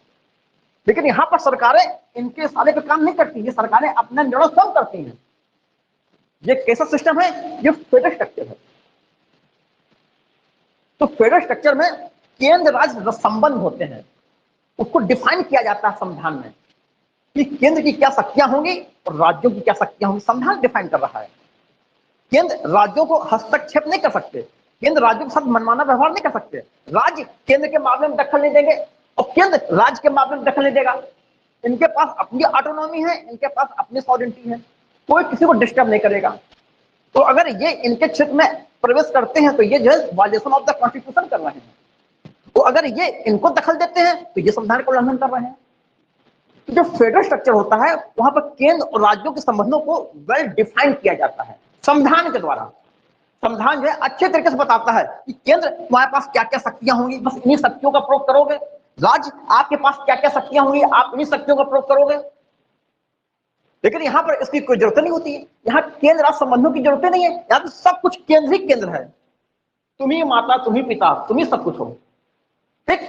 Speaker 1: लेकिन यहाँ पर सरकारें इनके इशारे पे काम नहीं करती, ये सरकारें अपना निर्णय स्वयं करती हैं। ये कैसा सिस्टम है, ये फेडरल स्ट्रक्चर है। तो फेडरल स्ट्रक्चर में केंद्र राज्य संबंध होते हैं, उसको डिफाइन किया जाता है संविधान में कि केंद्र की क्या शक्तियां होंगी और राज्यों की क्या शक्तियां होंगी। संविधान डिफाइन कर रहा है। केंद्र राज्यों को हस्तक्षेप नहीं कर सकते, केंद्र राज्यों के साथ मनमाना व्यवहार नहीं कर सकते। राज्य केंद्र के मामले में दखल नहीं देंगे और केंद्र राज्य के मामले में दखल नहीं देगा। इनके पास अपनी ऑटोनॉमी है, इनके पास अपनी सॉवरेनिटी है, कोई किसी को डिस्टर्ब नहीं करेगा। तो अगर ये इनके क्षेत्र में प्रवेश करते हैं तो ये जो है वायलेशन ऑफ द कॉन्स्टिट्यूशन कर रहे हैं। तो अगर ये इनको दखल देते हैं तो ये संविधान का उल्लंघन कर रहे हैं। जो फेडरल स्ट्रक्चर होता है वहां पर केंद्र और राज्यों के संबंधों को वेल डिफाइन किया जाता है संविधान के द्वारा। संविधान जो है अच्छे तरीके से बताता है कि केंद्र तुम्हारे पास क्या क्या शक्तियां होंगी, बस इन्हीं शक्तियों का प्रयोग करोगे। राज्य आपके पास क्या क्या शक्तियां होंगी, आप इन्हीं शक्तियों का प्रयोग करोगे। लेकिन यहां पर इसकी कोई जरूरत नहीं होती है। यहाँ केंद्र राज्य संबंधों की जरूरत नहीं है। यहाँ तो सब कुछ केंद्र ही केंद्र है। तुम ही माता, तुम ही पिता, तुम ही सब कुछ हो। ठीक।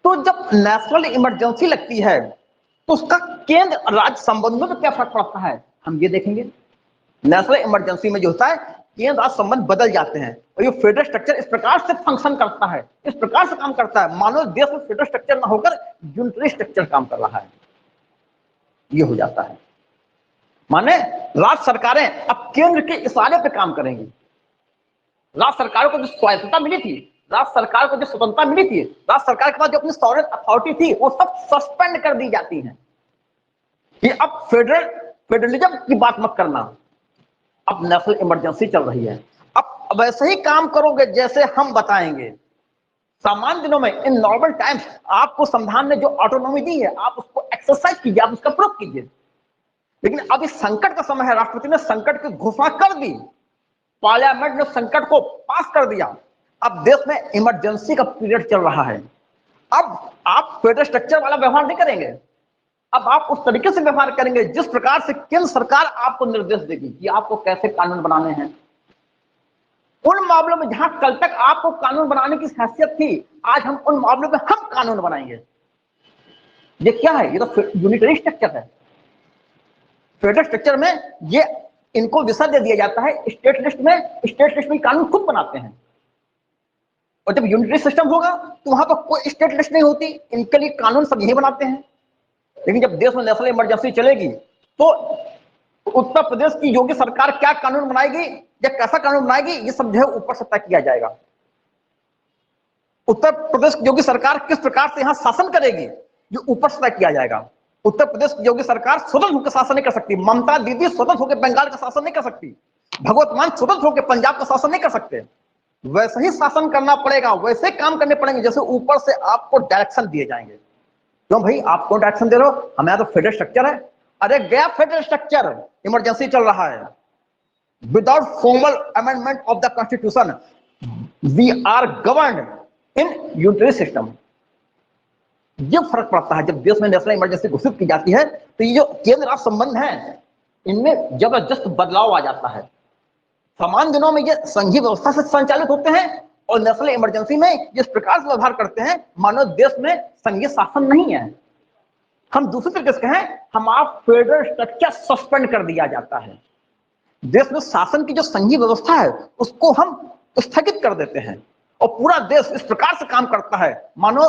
Speaker 1: तो जब नेशनल इमरजेंसी लगती है तो उसका केंद्र राज्य संबंधों में क्या फर्क पड़ता है, हम ये देखेंगे। नेशनल इमरजेंसी में जो होता है केंद्र राज्य संबंध बदल जाते हैं और ये फेडरल स्ट्रक्चर इस प्रकार से फंक्शन करता है, इस प्रकार से काम करता है मानो देश में फेडरल स्ट्रक्चर ना होकर यूनिटरी स्ट्रक्चर काम कर रहा है। ये हो जाता है, माने राज्य सरकारें अब केंद्र के इशारे पे काम करेंगी। राज्य सरकारों को जो स्वायत्तता मिली थी, राज्य सरकार को जो स्वतंत्रता मिली थी, राज्य सरकार के पास जो अपनी सॉवरेन अथॉरिटी थी, वो सब सस्पेंड कर दी जाती है कि अब फेडरलिज्म की बात मत करना, अब नेशनल इमरजेंसी चल रही है, अब वैसे ही काम करोगे जैसे हम बताएंगे। सामान्य दिनों में इन नॉर्मल टाइम्स आपको संविधान ने जो ऑटोनॉमी दी है आप उसको एक्सरसाइज कीजिए, आप उसका प्रयोग कीजिए। लेकिन अब इस संकट का समय है, राष्ट्रपति ने संकट की घोषणा कर दी, पार्लियामेंट ने संकट को पास कर दिया, अब देश में इमरजेंसी का पीरियड चल रहा है। अब आप फेडरल स्ट्रक्चर वाला व्यवहार नहीं करेंगे, अब आप उस तरीके से व्यवहार करेंगे जिस प्रकार से केंद्र सरकार आपको निर्देश देगी कि आपको कैसे कानून बनाने हैं। उन मामलों में जहां कल तक आपको कानून बनाने की हैसियत थी, आज हम उन मामलों में हम कानून बनाएंगे। ये क्या है, ये तो यूनिटरी स्ट्रक्चर है। फेडरल स्ट्रक्चर में ये इनको विषय दे दिया जाता है, स्टेट लिस्ट में कानून खुद बनाते हैं। और जब यूनिटरी सिस्टम होगा तो वहां पर कोई स्टेट लिस्ट नहीं होती, इनके लिए कानून सब यही बनाते हैं। लेकिन जब देश में नेशनल इमरजेंसी चलेगी तो उत्तर प्रदेश की योगी सरकार क्या कानून बनाएगी या कैसा कानून बनाएगी, ये सब जो है ऊपर से तय किया जाएगा। उत्तर प्रदेश की योगी सरकार किस प्रकार से यहां शासन करेगी, ये ऊपर से तय किया जाएगा। उत्तर प्रदेश की योगी सरकार स्वतंत्र होकर शासन नहीं कर सकती, ममता दीदी स्वतंत्र होकर बंगाल का शासन नहीं कर सकती, भगवत मान स्वतंत्र होकर पंजाब का शासन नहीं कर सकते। वैसे ही शासन करना पड़ेगा, वैसे काम करने पड़ेंगे जैसे ऊपर से आपको डायरेक्शन दिए जाएंगे। क्यों भाई आप कौन डायरेक्शन दे रहे हो, हमारा तो फेडरल स्ट्रक्चर है। अरे गया फेडरल स्ट्रक्चर, इमरजेंसी चल रहा है। Without formal amendment of the constitution we are governed in unitary system. ये फर्क पड़ता है जब देश में नेशनल इमरजेंसी घोषित की जाती है तो ये जो केंद्र राज्य संबंध है इनमें जबरदस्त बदलाव आ जाता है। सामान्य दिनों में ये संघीय व्यवस्था से संचालित होते हैं और नेशनल इमरजेंसी में जिस प्रकार से व्यवहार करते हैं मानो देश में संघीय शासन नहीं है। हम दूसरे तरीके से कहें, हमारा फेडरल स्ट्रक्चर सस्पेंड कर दिया जाता है। देश में शासन की जो संघीय व्यवस्था है उसको हम स्थगित कर देते हैं और पूरा देश इस प्रकार से काम करता है मानो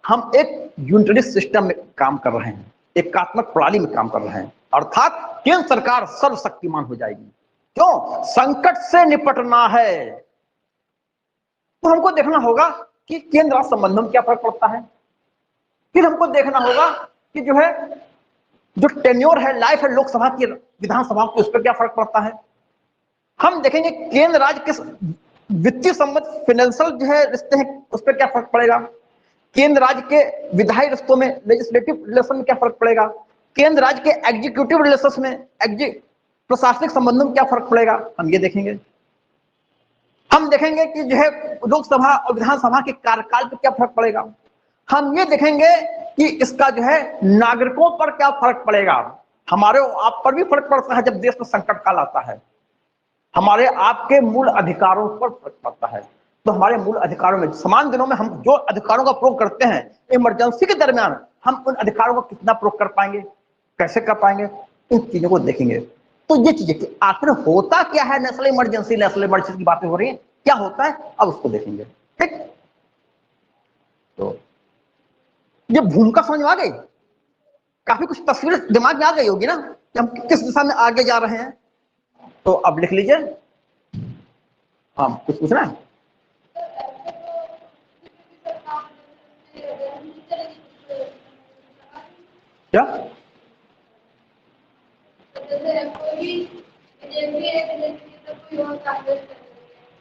Speaker 1: हम एक यूनिटरी सिस्टम में काम कर रहे हैं, एकात्मक प्रणाली में काम कर रहे हैं। अर्थात केंद्र सरकार सर्वशक्तिमान हो जाएगी। क्यों, संकट से निपटना है तो हमको देखना होगा कि केंद्र राज्य संबंधों में क्या फर्क पड़ता है। फिर हमको देखना होगा कि जो है जो टेन्योर है, लाइफ है लोकसभा की विधानसभा की, उस पर क्या फर्क पड़ता है। हम देखेंगे केंद्र राज्य के वित्तीय संबंध फाइनेंशियल जो है रिश्ते हैं उस पर क्या फर्क पड़ेगा, केंद्र राज्य के विधायी रिश्तों में लेजिस्लेटिव रिलेशन में क्या फर्क पड़ेगा, केंद्र राज्य के एग्जीक्यूटिव रिलेशन में प्रशासनिक संबंधों में क्या फर्क पड़ेगा, हम ये देखेंगे। हम देखेंगे कि जो है लोकसभा और विधानसभा के कार्यकाल पर क्या फर्क पड़ेगा। हम ये देखेंगे कि इसका जो है नागरिकों पर क्या फर्क पड़ेगा। हमारे आप पर भी फर्क पड़ता है जब देश में संकट काल आता है, हमारे आपके मूल अधिकारों पर फर्क पड़ता है। तो हमारे मूल अधिकारों में समान दिनों में हम जो अधिकारों का प्रयोग करते हैं इमरजेंसी के दरमियान हम उन अधिकारों को कितना प्रयोग कर पाएंगे, कैसे कर पाएंगे, इन चीजों को देखेंगे। तो ये चीजें कि आखिर होता क्या है, नेशनल इमरजेंसी की बातें हो रही है, क्या होता है अब उसको देखेंगे। ठीक, तो ये भूमिका समझ में आ गई, काफी कुछ तस्वीर दिमाग में आ गई होगी ना कि हम किस दिशा में आगे जा रहे हैं। तो अब लिख लीजिए। हाँ कुछ पूछना है क्या,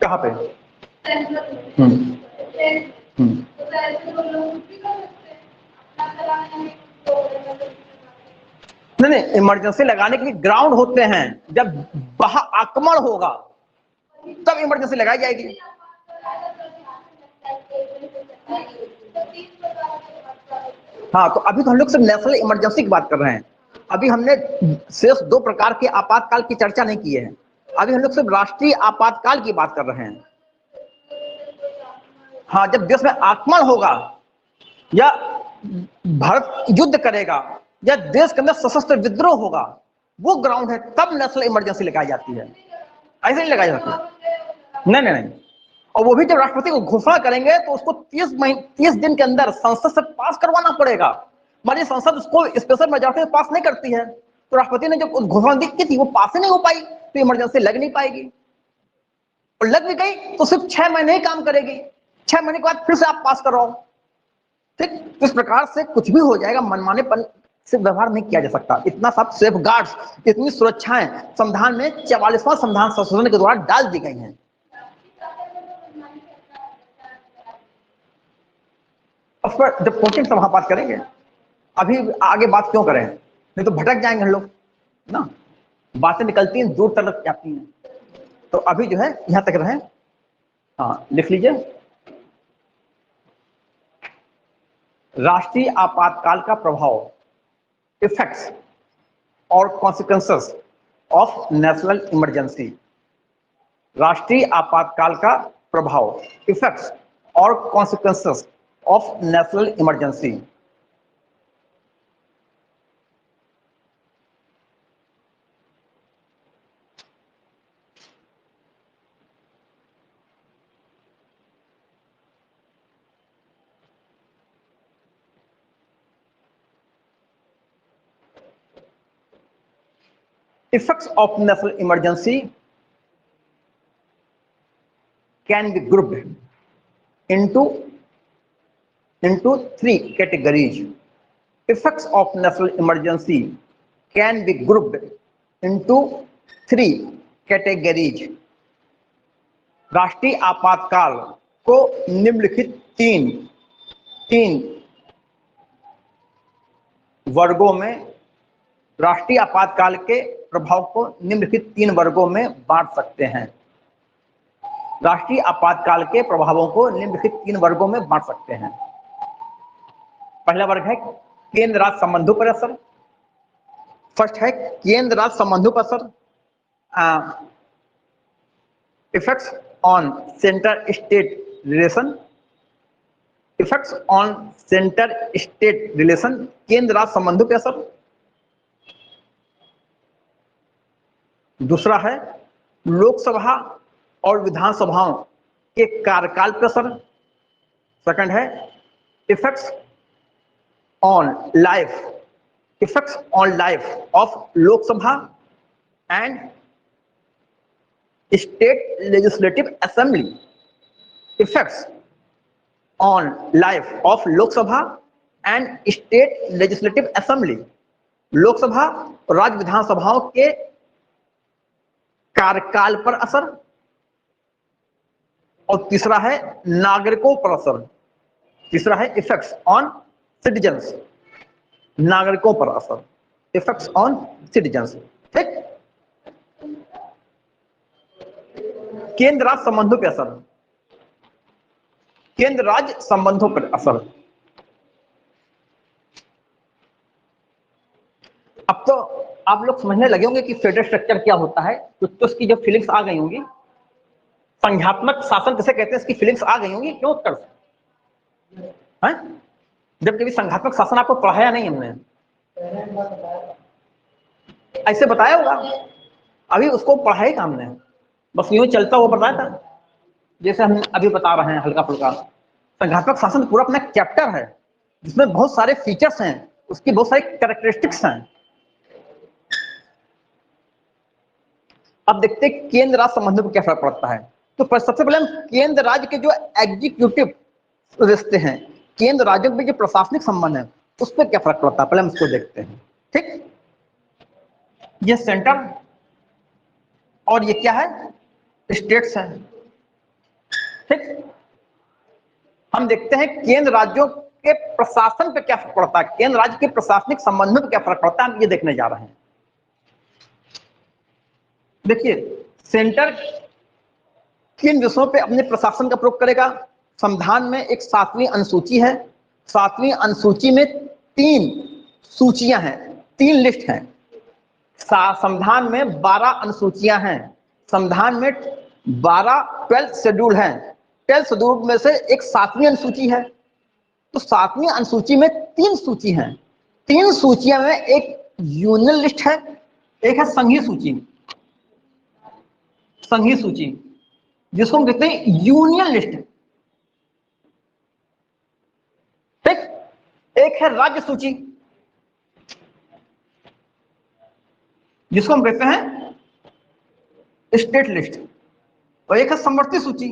Speaker 1: कहाँ पे, नहीं नहीं, इमरजेंसी लगाने के लिए ग्राउंड होते हैं, जब वहां आक्रमण होगा तब इमरजेंसी लगाई जाएगी। हाँ, तो अभी तो हम लोग सिर्फ नेशनल इमरजेंसी की बात कर रहे हैं। अभी हमने शेष 2 प्रकार के आपातकाल की चर्चा नहीं की है। अभी हम लोग सिर्फ राष्ट्रीय आपातकाल की बात कर रहे हैं। हाँ, जब देश में आक्रमण होगा या भारत युद्ध करेगा या देश के अंदर सशस्त्र विद्रोह होगा, वो ग्राउंड है, तब नेशनल इमरजेंसी लगाई जाती है। ऐसे नहीं लगाई जाती। नहीं नहीं नहीं, और वो भी जब राष्ट्रपति को घोषणा करेंगे तो उसको 30 दिन के अंदर संसद से पास करवाना पड़ेगा। मानिए संसद उसको स्पेशल मेजॉरिटी से पास नहीं करती है, तो राष्ट्रपति ने जब घोषणा दी की थी, वो पास ही नहीं हो पाई, तो इमरजेंसी लग नहीं पाएगी। और लग भी गई तो सिर्फ 6 महीने ही काम करेगी, 6 महीने के बाद फिर से आप पास कराओ। ठीक, इस प्रकार से कुछ भी हो जाएगा, मनमानेपन से व्यवहार नहीं किया जा सकता। इतना सब सेफ गार्ड्स, इतनी सुरक्षाएं संविधान में 44वां संविधान संशोधन के द्वारा डाल दी गई हैं। उस पर जब पहुंचे तब वहां बात करेंगे, अभी आगे बात क्यों करें, नहीं तो भटक जाएंगे हम लोग ना, बातें निकलती हैं दूर तक जाती हैं। तो अभी जो है यहां तक रहे। हाँ, लिख लीजिए, राष्ट्रीय आपातकाल का प्रभाव, इफेक्ट्स और कॉन्सिक्वेंसेस ऑफ नेशनल इमरजेंसी। राष्ट्रीय आपातकाल का प्रभाव, इफेक्ट्स और consequences of national emergency. Effects of national emergency can be grouped into 3 categories. Effects of national emergency can be grouped into 3 categories. राष्ट्रीय आपातकाल को निम्नलिखित तीन वर्गों में, राष्ट्रीय आपातकाल के प्रभाव को निम्नलिखित 3 वर्गों में बांट सकते हैं। राष्ट्रीय आपातकाल के प्रभावों को निम्नलिखित 3 वर्गों में बांट सकते हैं। पहला वर्ग है केंद्र राज्य संबंधों पर असर। फर्स्ट है केंद्र राज्य संबंधों पर असर, effects on centre state relation. Effects on centre state relation, केंद्र राज्य संबंधों पर असर। दूसरा है लोकसभा और विधानसभाओं के कार्यकाल पर असर। सेकंड है effects on life of Lok Sabha and state legislative assembly. Effects on life of Lok Sabha and state legislative assembly, Lok Sabha और राज्य विधानसभाओं के कार्यकाल पर असर। और तीसरा है नागरिकों पर असर। तीसरा है इफेक्ट्स ऑन सिटीजन्स, नागरिकों पर असर, इफेक्ट्स ऑन सिटीजन्स। ठीक, केंद्र राज्य संबंधों पर असर, केंद्र राज्य संबंधों पर असर। अब तो आप लोग समझने लगे होंगे कि फेडरल स्ट्रक्चर क्या होता है, तो उसकी जो फीलिंग्स आ गई होंगी। संघात्मक शासन किसे कहते हैं, इसकी फीलिंग्स आ गई होंगी। क्यों उत्तर है, जब कभी संघात्मक शासन आपको पढ़ाया नहीं हमने, ऐसे बताया होगा, अभी उसको पढ़ाई का हमने, बस यूं चलता हुआ बताया था जैसे हम अभी बता रहे हैं हल्का फुल्का। संघात्मक शासन पूरा अपना चैप्टर है जिसमें बहुत सारे फीचर्स हैं, उसकी बहुत सारी कैरेक्टरिस्टिक्स हैं। अब देखते हैं केंद्र राज्य संबंधों पर क्या फर्क पड़ता है। तो सबसे पहले हम केंद्र राज्य के जो एग्जीक्यूटिव रिश्ते हैं, केंद्र राज्यों के जो प्रशासनिक संबंध है, उस पर क्या फर्क पड़ता है, पहले हम इसको देखते हैं। ठीक, ये सेंटर और ये क्या है, स्टेट्स है। ठीक, हम देखते हैं केंद्र राज्यों के प्रशासन पे क्या फर्क पड़ता है, केंद्र राज्य के प्रशासनिक संबंधों पे क्या फर्क पड़ता है, हम ये देखने जा रहे हैं। देखिए, सेंटर किन विषयों पे अपने प्रशासन का प्रयोग करेगा। संविधान में एक 7वीं अनुसूची है। 7वीं अनुसूची में 3 सूचियां हैं, 3 लिस्ट हैं। संविधान में 12 अनुसूचियां हैं। संविधान में 12 शेड्यूल हैं। 12 शेड्यूल में से एक 7वीं अनुसूची है। तो 7वीं अनुसूची में 3 सूची हैं। 3 सूचियां में एक यूनियन लिस्ट है, एक है संघीय सूची। संघीय सूची जिसको हम कहते हैं यूनियन लिस्ट, ठीक। एक है राज्य सूची जिसको हम कहते हैं स्टेट लिस्ट, और एक है समवर्ती सूची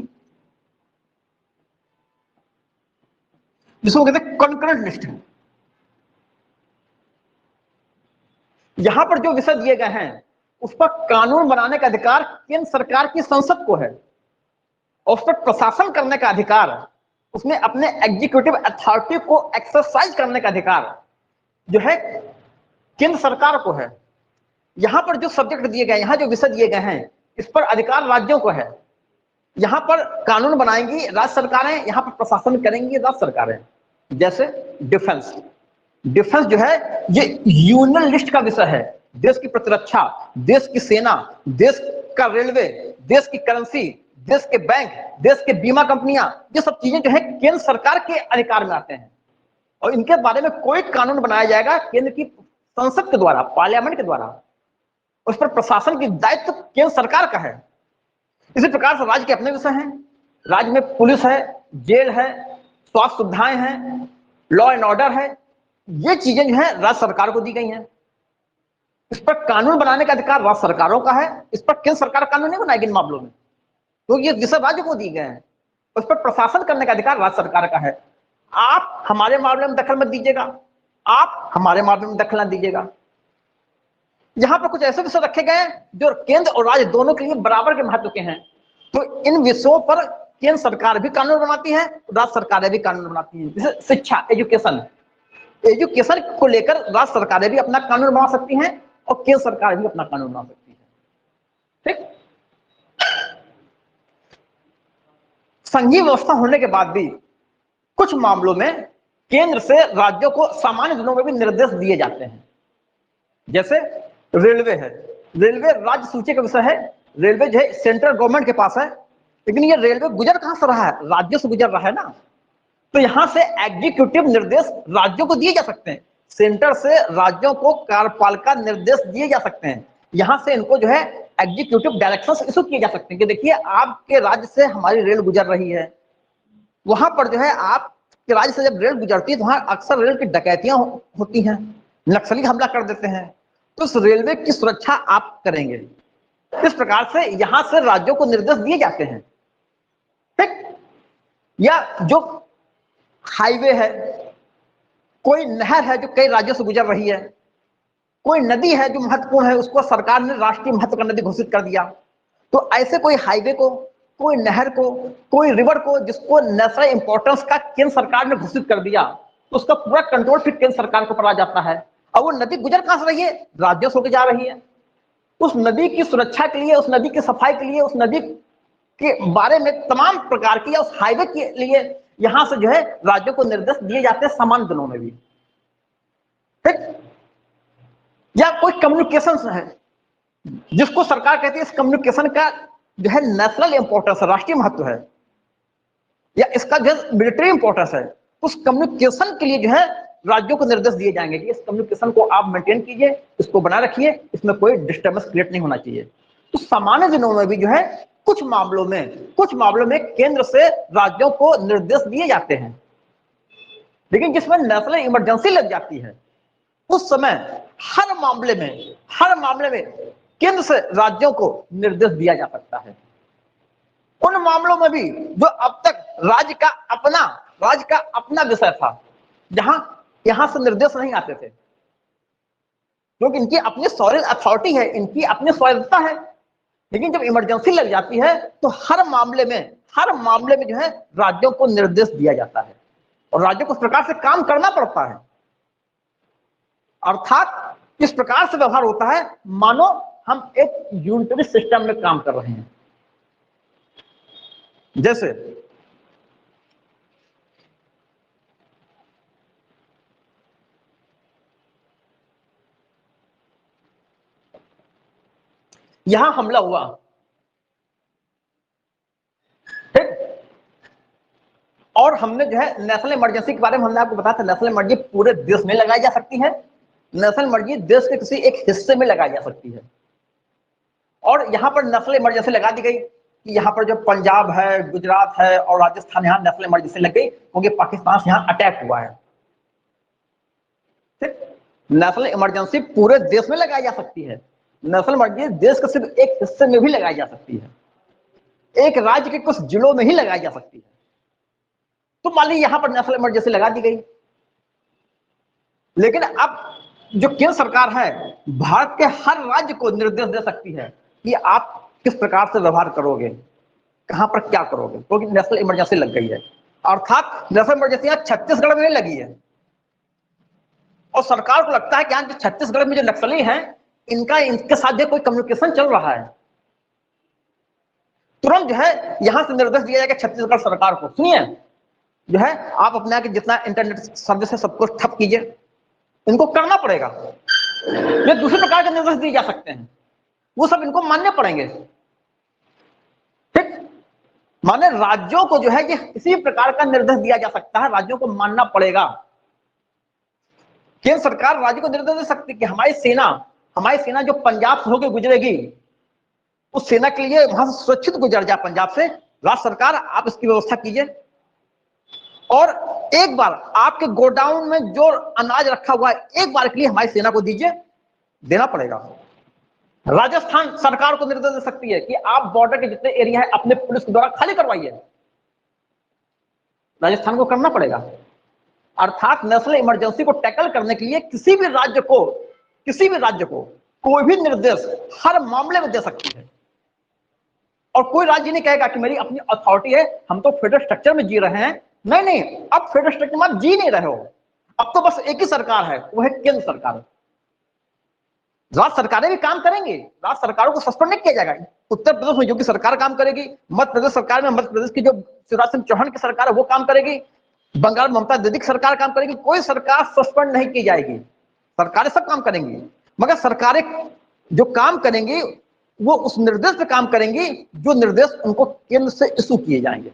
Speaker 1: जिसको कहते हैं कॉन्करेंट लिस्ट। यहां पर जो विषय दिए गए हैं उस पर कानून बनाने का अधिकार केंद्र सरकार की संसद को है, और उस पर प्रशासन करने का अधिकार, उसमें अपने एग्जीक्यूटिव अथॉरिटी को एक्सरसाइज करने का अधिकार जो है केंद्र सरकार को है। यहां पर जो सब्जेक्ट दिए गए, यहां जो विषय दिए गए हैं, इस पर अधिकार राज्यों को है। यहां पर कानून बनाएंगी राज्य सरकारें, यहां पर प्रशासन करेंगी राज्य सरकारें। जैसे डिफेंस, डिफेंस जो है ये यूनियन लिस्ट का विषय है। देश की प्रतिरक्षा, देश की सेना, देश का रेलवे, देश की करेंसी, देश के बैंक, देश के बीमा कंपनियां, ये सब चीजें जो है केंद्र सरकार के अधिकार में आते हैं, और इनके बारे में कोई कानून बनाया जाएगा केंद्र की संसद के द्वारा, पार्लियामेंट के द्वारा। उस पर प्रशासन की दायित्व केंद्र सरकार का है। इसी प्रकार से राज्य के अपने विषय हैं। राज्य में पुलिस है, जेल है, स्वास्थ्य सुविधाएं हैं, लॉ एंड ऑर्डर है। ये चीजें जो है राज्य सरकार को दी गई हैं। इस पर कानून बनाने का अधिकार राज्य सरकारों का है। इस पर केंद्र सरकार कानून नहीं बनाएगी इन मामलों में, तो ये विषय राज्य को दिए गए हैं। उस पर प्रशासन करने का अधिकार राज्य सरकार का है। आप हमारे मामले में दखल मत दीजिएगा, आप हमारे मामले में दखल न दीजिएगा। यहां पर कुछ ऐसे विषय रखे गए हैं जो केंद्र और राज्य दोनों के लिए बराबर के महत्व के हैं। तो इन विषयों पर केंद्र सरकार भी कानून बनाती है, राज्य सरकारें भी कानून बनाती हैं। जैसे शिक्षा, एजुकेशन, एजुकेशन को लेकर राज्य सरकारें भी अपना कानून बना सकती हैं और केंद्र सरकार भी अपना कानून बना सकती है, ठीक। संघीय व्यवस्था होने के बाद भी कुछ मामलों में केंद्र से राज्यों को सामान्य दिनों में भी निर्देश दिए जाते हैं। जैसे रेलवे है, रेलवे राज्य सूची का विषय है। रेलवे जो है सेंट्रल गवर्नमेंट के पास है, लेकिन ये रेलवे गुजर कहां से रहा है, राज्यों से गुजर रहा है ना। तो यहां से एग्जीक्यूटिव निर्देश राज्यों को दिए जा सकते हैं, सेंटर से राज्यों को कार्यपालिका निर्देश दिए जा सकते हैं। यहां से इनको जो है एग्जीक्यूटिव डायरेक्शंस इशू किए जा सकते हैं कि देखिए आपके राज्य से हमारी रेल गुजर रही है, वहां पर जो है आपके राज्य से जब रेल गुजरती है तो वहां अक्सर रेल की डकैतियां होती हैं, नक्सली हमला कर देते हैं, तो उस रेलवे की सुरक्षा आप करेंगे। इस प्रकार से यहां से राज्यों को निर्देश दिए जाते हैं, ठीक। या जो हाईवे है, कोई नहर है जो कई राज्यों से गुजर रही है, कोई नदी है जो महत्वपूर्ण है, उसको सरकार ने राष्ट्रीय महत्व का नदी घोषित कर दिया, तो ऐसे कोई हाईवे को, कोई नहर को, कोई रिवर को जिसको नेशनल इंपॉर्टेंस का केंद्र सरकार ने घोषित कर दिया, तो उसका पूरा कंट्रोल फिर केंद्र सरकार को पड़ा जाता है। और वो नदी गुजर कहां से रही है, राज्यों से होकर जा रही है। उस नदी की सुरक्षा के लिए, उस नदी की सफाई के लिए, उस नदी के बारे में तमाम प्रकार की, या उस हाईवे के लिए यहां से जो है राज्यों को निर्देश दिए जाते हैं सामान्य दिनों में भी, ठीक। या कोई कम्युनिकेशन है जिसको सरकार कहती है इस कम्युनिकेशन का जो है नेशनल इंपॉर्टेंस है, राष्ट्रीय महत्व है, या इसका जो मिलिट्री इंपॉर्टेंस है, उस कम्युनिकेशन के लिए जो है राज्यों को निर्देश दिए जाएंगे कि इस कम्युनिकेशन को आप मेंटेन कीजिए, इसको बना रखिए, इसमें कोई डिस्टर्बेंस क्रिएट नहीं होना चाहिए। तो सामान्य दिनों में भी जो है कुछ मामलों में केंद्र से राज्यों को निर्देश दिए जाते हैं, लेकिन जिसमें नेशनल इमरजेंसी लग जाती है उस समय हर मामले में केंद्र से राज्यों को निर्देश दिया जा सकता है। उन मामलों में भी जो अब तक राज्य का अपना विषय था, जहां यहां से निर्देश नहीं आते थे, क्योंकि इनकी अपनी सॉवरेन अथॉरिटी है, इनकी अपनी स्वायत्तता है। लेकिन जब इमरजेंसी लग जाती है तो हर मामले में जो है राज्यों को निर्देश दिया जाता है। और राज्य को उस प्रकार से काम करना पड़ता है। अर्थात इस प्रकार से व्यवहार होता है मानो हम एक यूनिटरी सिस्टम में काम कर रहे हैं। जैसे यहां हमला हुआ, ठीक, और हमने जो है नेशनल इमरजेंसी के बारे में हमने आपको बताया था, नेशनल इमरजेंसी पूरे देश में लगाई जा सकती है, नेशनल इमरजेंसी देश के किसी एक हिस्से में लगाई जा सकती है। और यहां पर नेशनल इमरजेंसी लगा दी गई कि यहां पर जो पंजाब है, गुजरात है और राजस्थान, यहां नेशनल इमरजेंसी लग गई क्योंकि पाकिस्तान से यहां अटैक हुआ है। ठीक, नेशनल इमरजेंसी पूरे देश में लगाई जा सकती है, नेशनल इमरजेंसी देश के सिर्फ एक हिस्से में भी लगाई जा सकती है, एक राज्य के कुछ जिलों में ही लगाई जा सकती है। तो मान लीजिए यहां पर नेशनल इमरजेंसी लगा दी गई, लेकिन अब जो केंद्र सरकार है भारत के हर राज्य को निर्देश दे सकती है कि आप किस प्रकार से व्यवहार करोगे, कहां पर क्या करोगे, क्योंकि नेशनल इमरजेंसी लग गई है। अर्थात नेशनल इमरजेंसी छत्तीसगढ़ में नहीं लगी है और सरकार को लगता है कि यहाँ छत्तीसगढ़ में जो नक्सली हैं इनके साथ कोई कम्युनिकेशन चल रहा है, तुरंत जो है यहां से निर्देश दिया जाएगा छत्तीसगढ़ सरकार को, सुनिए जो है आप अपने यहाँ जितना इंटरनेट सर्विस है सबको ठप कीजिए, इनको करना पड़ेगा। ये दूसरे प्रकार के निर्देश दिए जा सकते हैं, वो सब इनको मानने पड़ेंगे। ठीक, माने राज्यों को जो है ये किसी प्रकार का निर्देश दिया जा सकता है, राज्यों को मानना पड़ेगा। केंद्र सरकार राज्य को निर्देश दे सकती है कि हमारी सेना जो पंजाब से होकर गुजरेगी उस सेना के लिए वहां से सुरक्षित गुजर जाए पंजाब से, राज्य सरकार आप इसकी व्यवस्था कीजिए। और एक बार आपके गोडाउन में जो अनाज रखा हुआ है एक बार के लिए हमारी सेना को दीजिए, देना पड़ेगा। राजस्थान सरकार को निर्देश दे सकती है कि आप बॉर्डर के जितने एरिया है अपने पुलिस के द्वारा खाली करवाइए, राजस्थान को करना पड़ेगा। अर्थात नेशनल इमरजेंसी को टैकल करने के लिए किसी भी राज्य को कोई भी निर्देश हर मामले में दे सकती है, और कोई राज्य नहीं कहेगा कि मेरी अपनी अथॉरिटी है, हम तो फेडरल स्ट्रक्चर में जी रहे हैं। नहीं, अब फेडरल स्ट्रक्चर में आप जी नहीं रहे हो, अब तो बस एक ही सरकार है, वो है केंद्र सरकार। राज्य सरकारें भी काम करेंगे, राज्य सरकारों को सस्पेंड नहीं किया जाएगा। उत्तर प्रदेश में जो की सरकार काम करेगी, मध्य प्रदेश सरकार में मध्य प्रदेश की जो शिवराज सिंह चौहान की सरकार है वो काम करेगी, बंगाल ममता दीदी की सरकार काम करेगी, कोई सरकार सस्पेंड नहीं की जाएगी, सरकारें सब काम करेंगी। मगर सरकारें जो काम करेंगी वो उस निर्देश पे काम करेंगी जो निर्देश उनको केंद्र से इशू किए जाएंगे।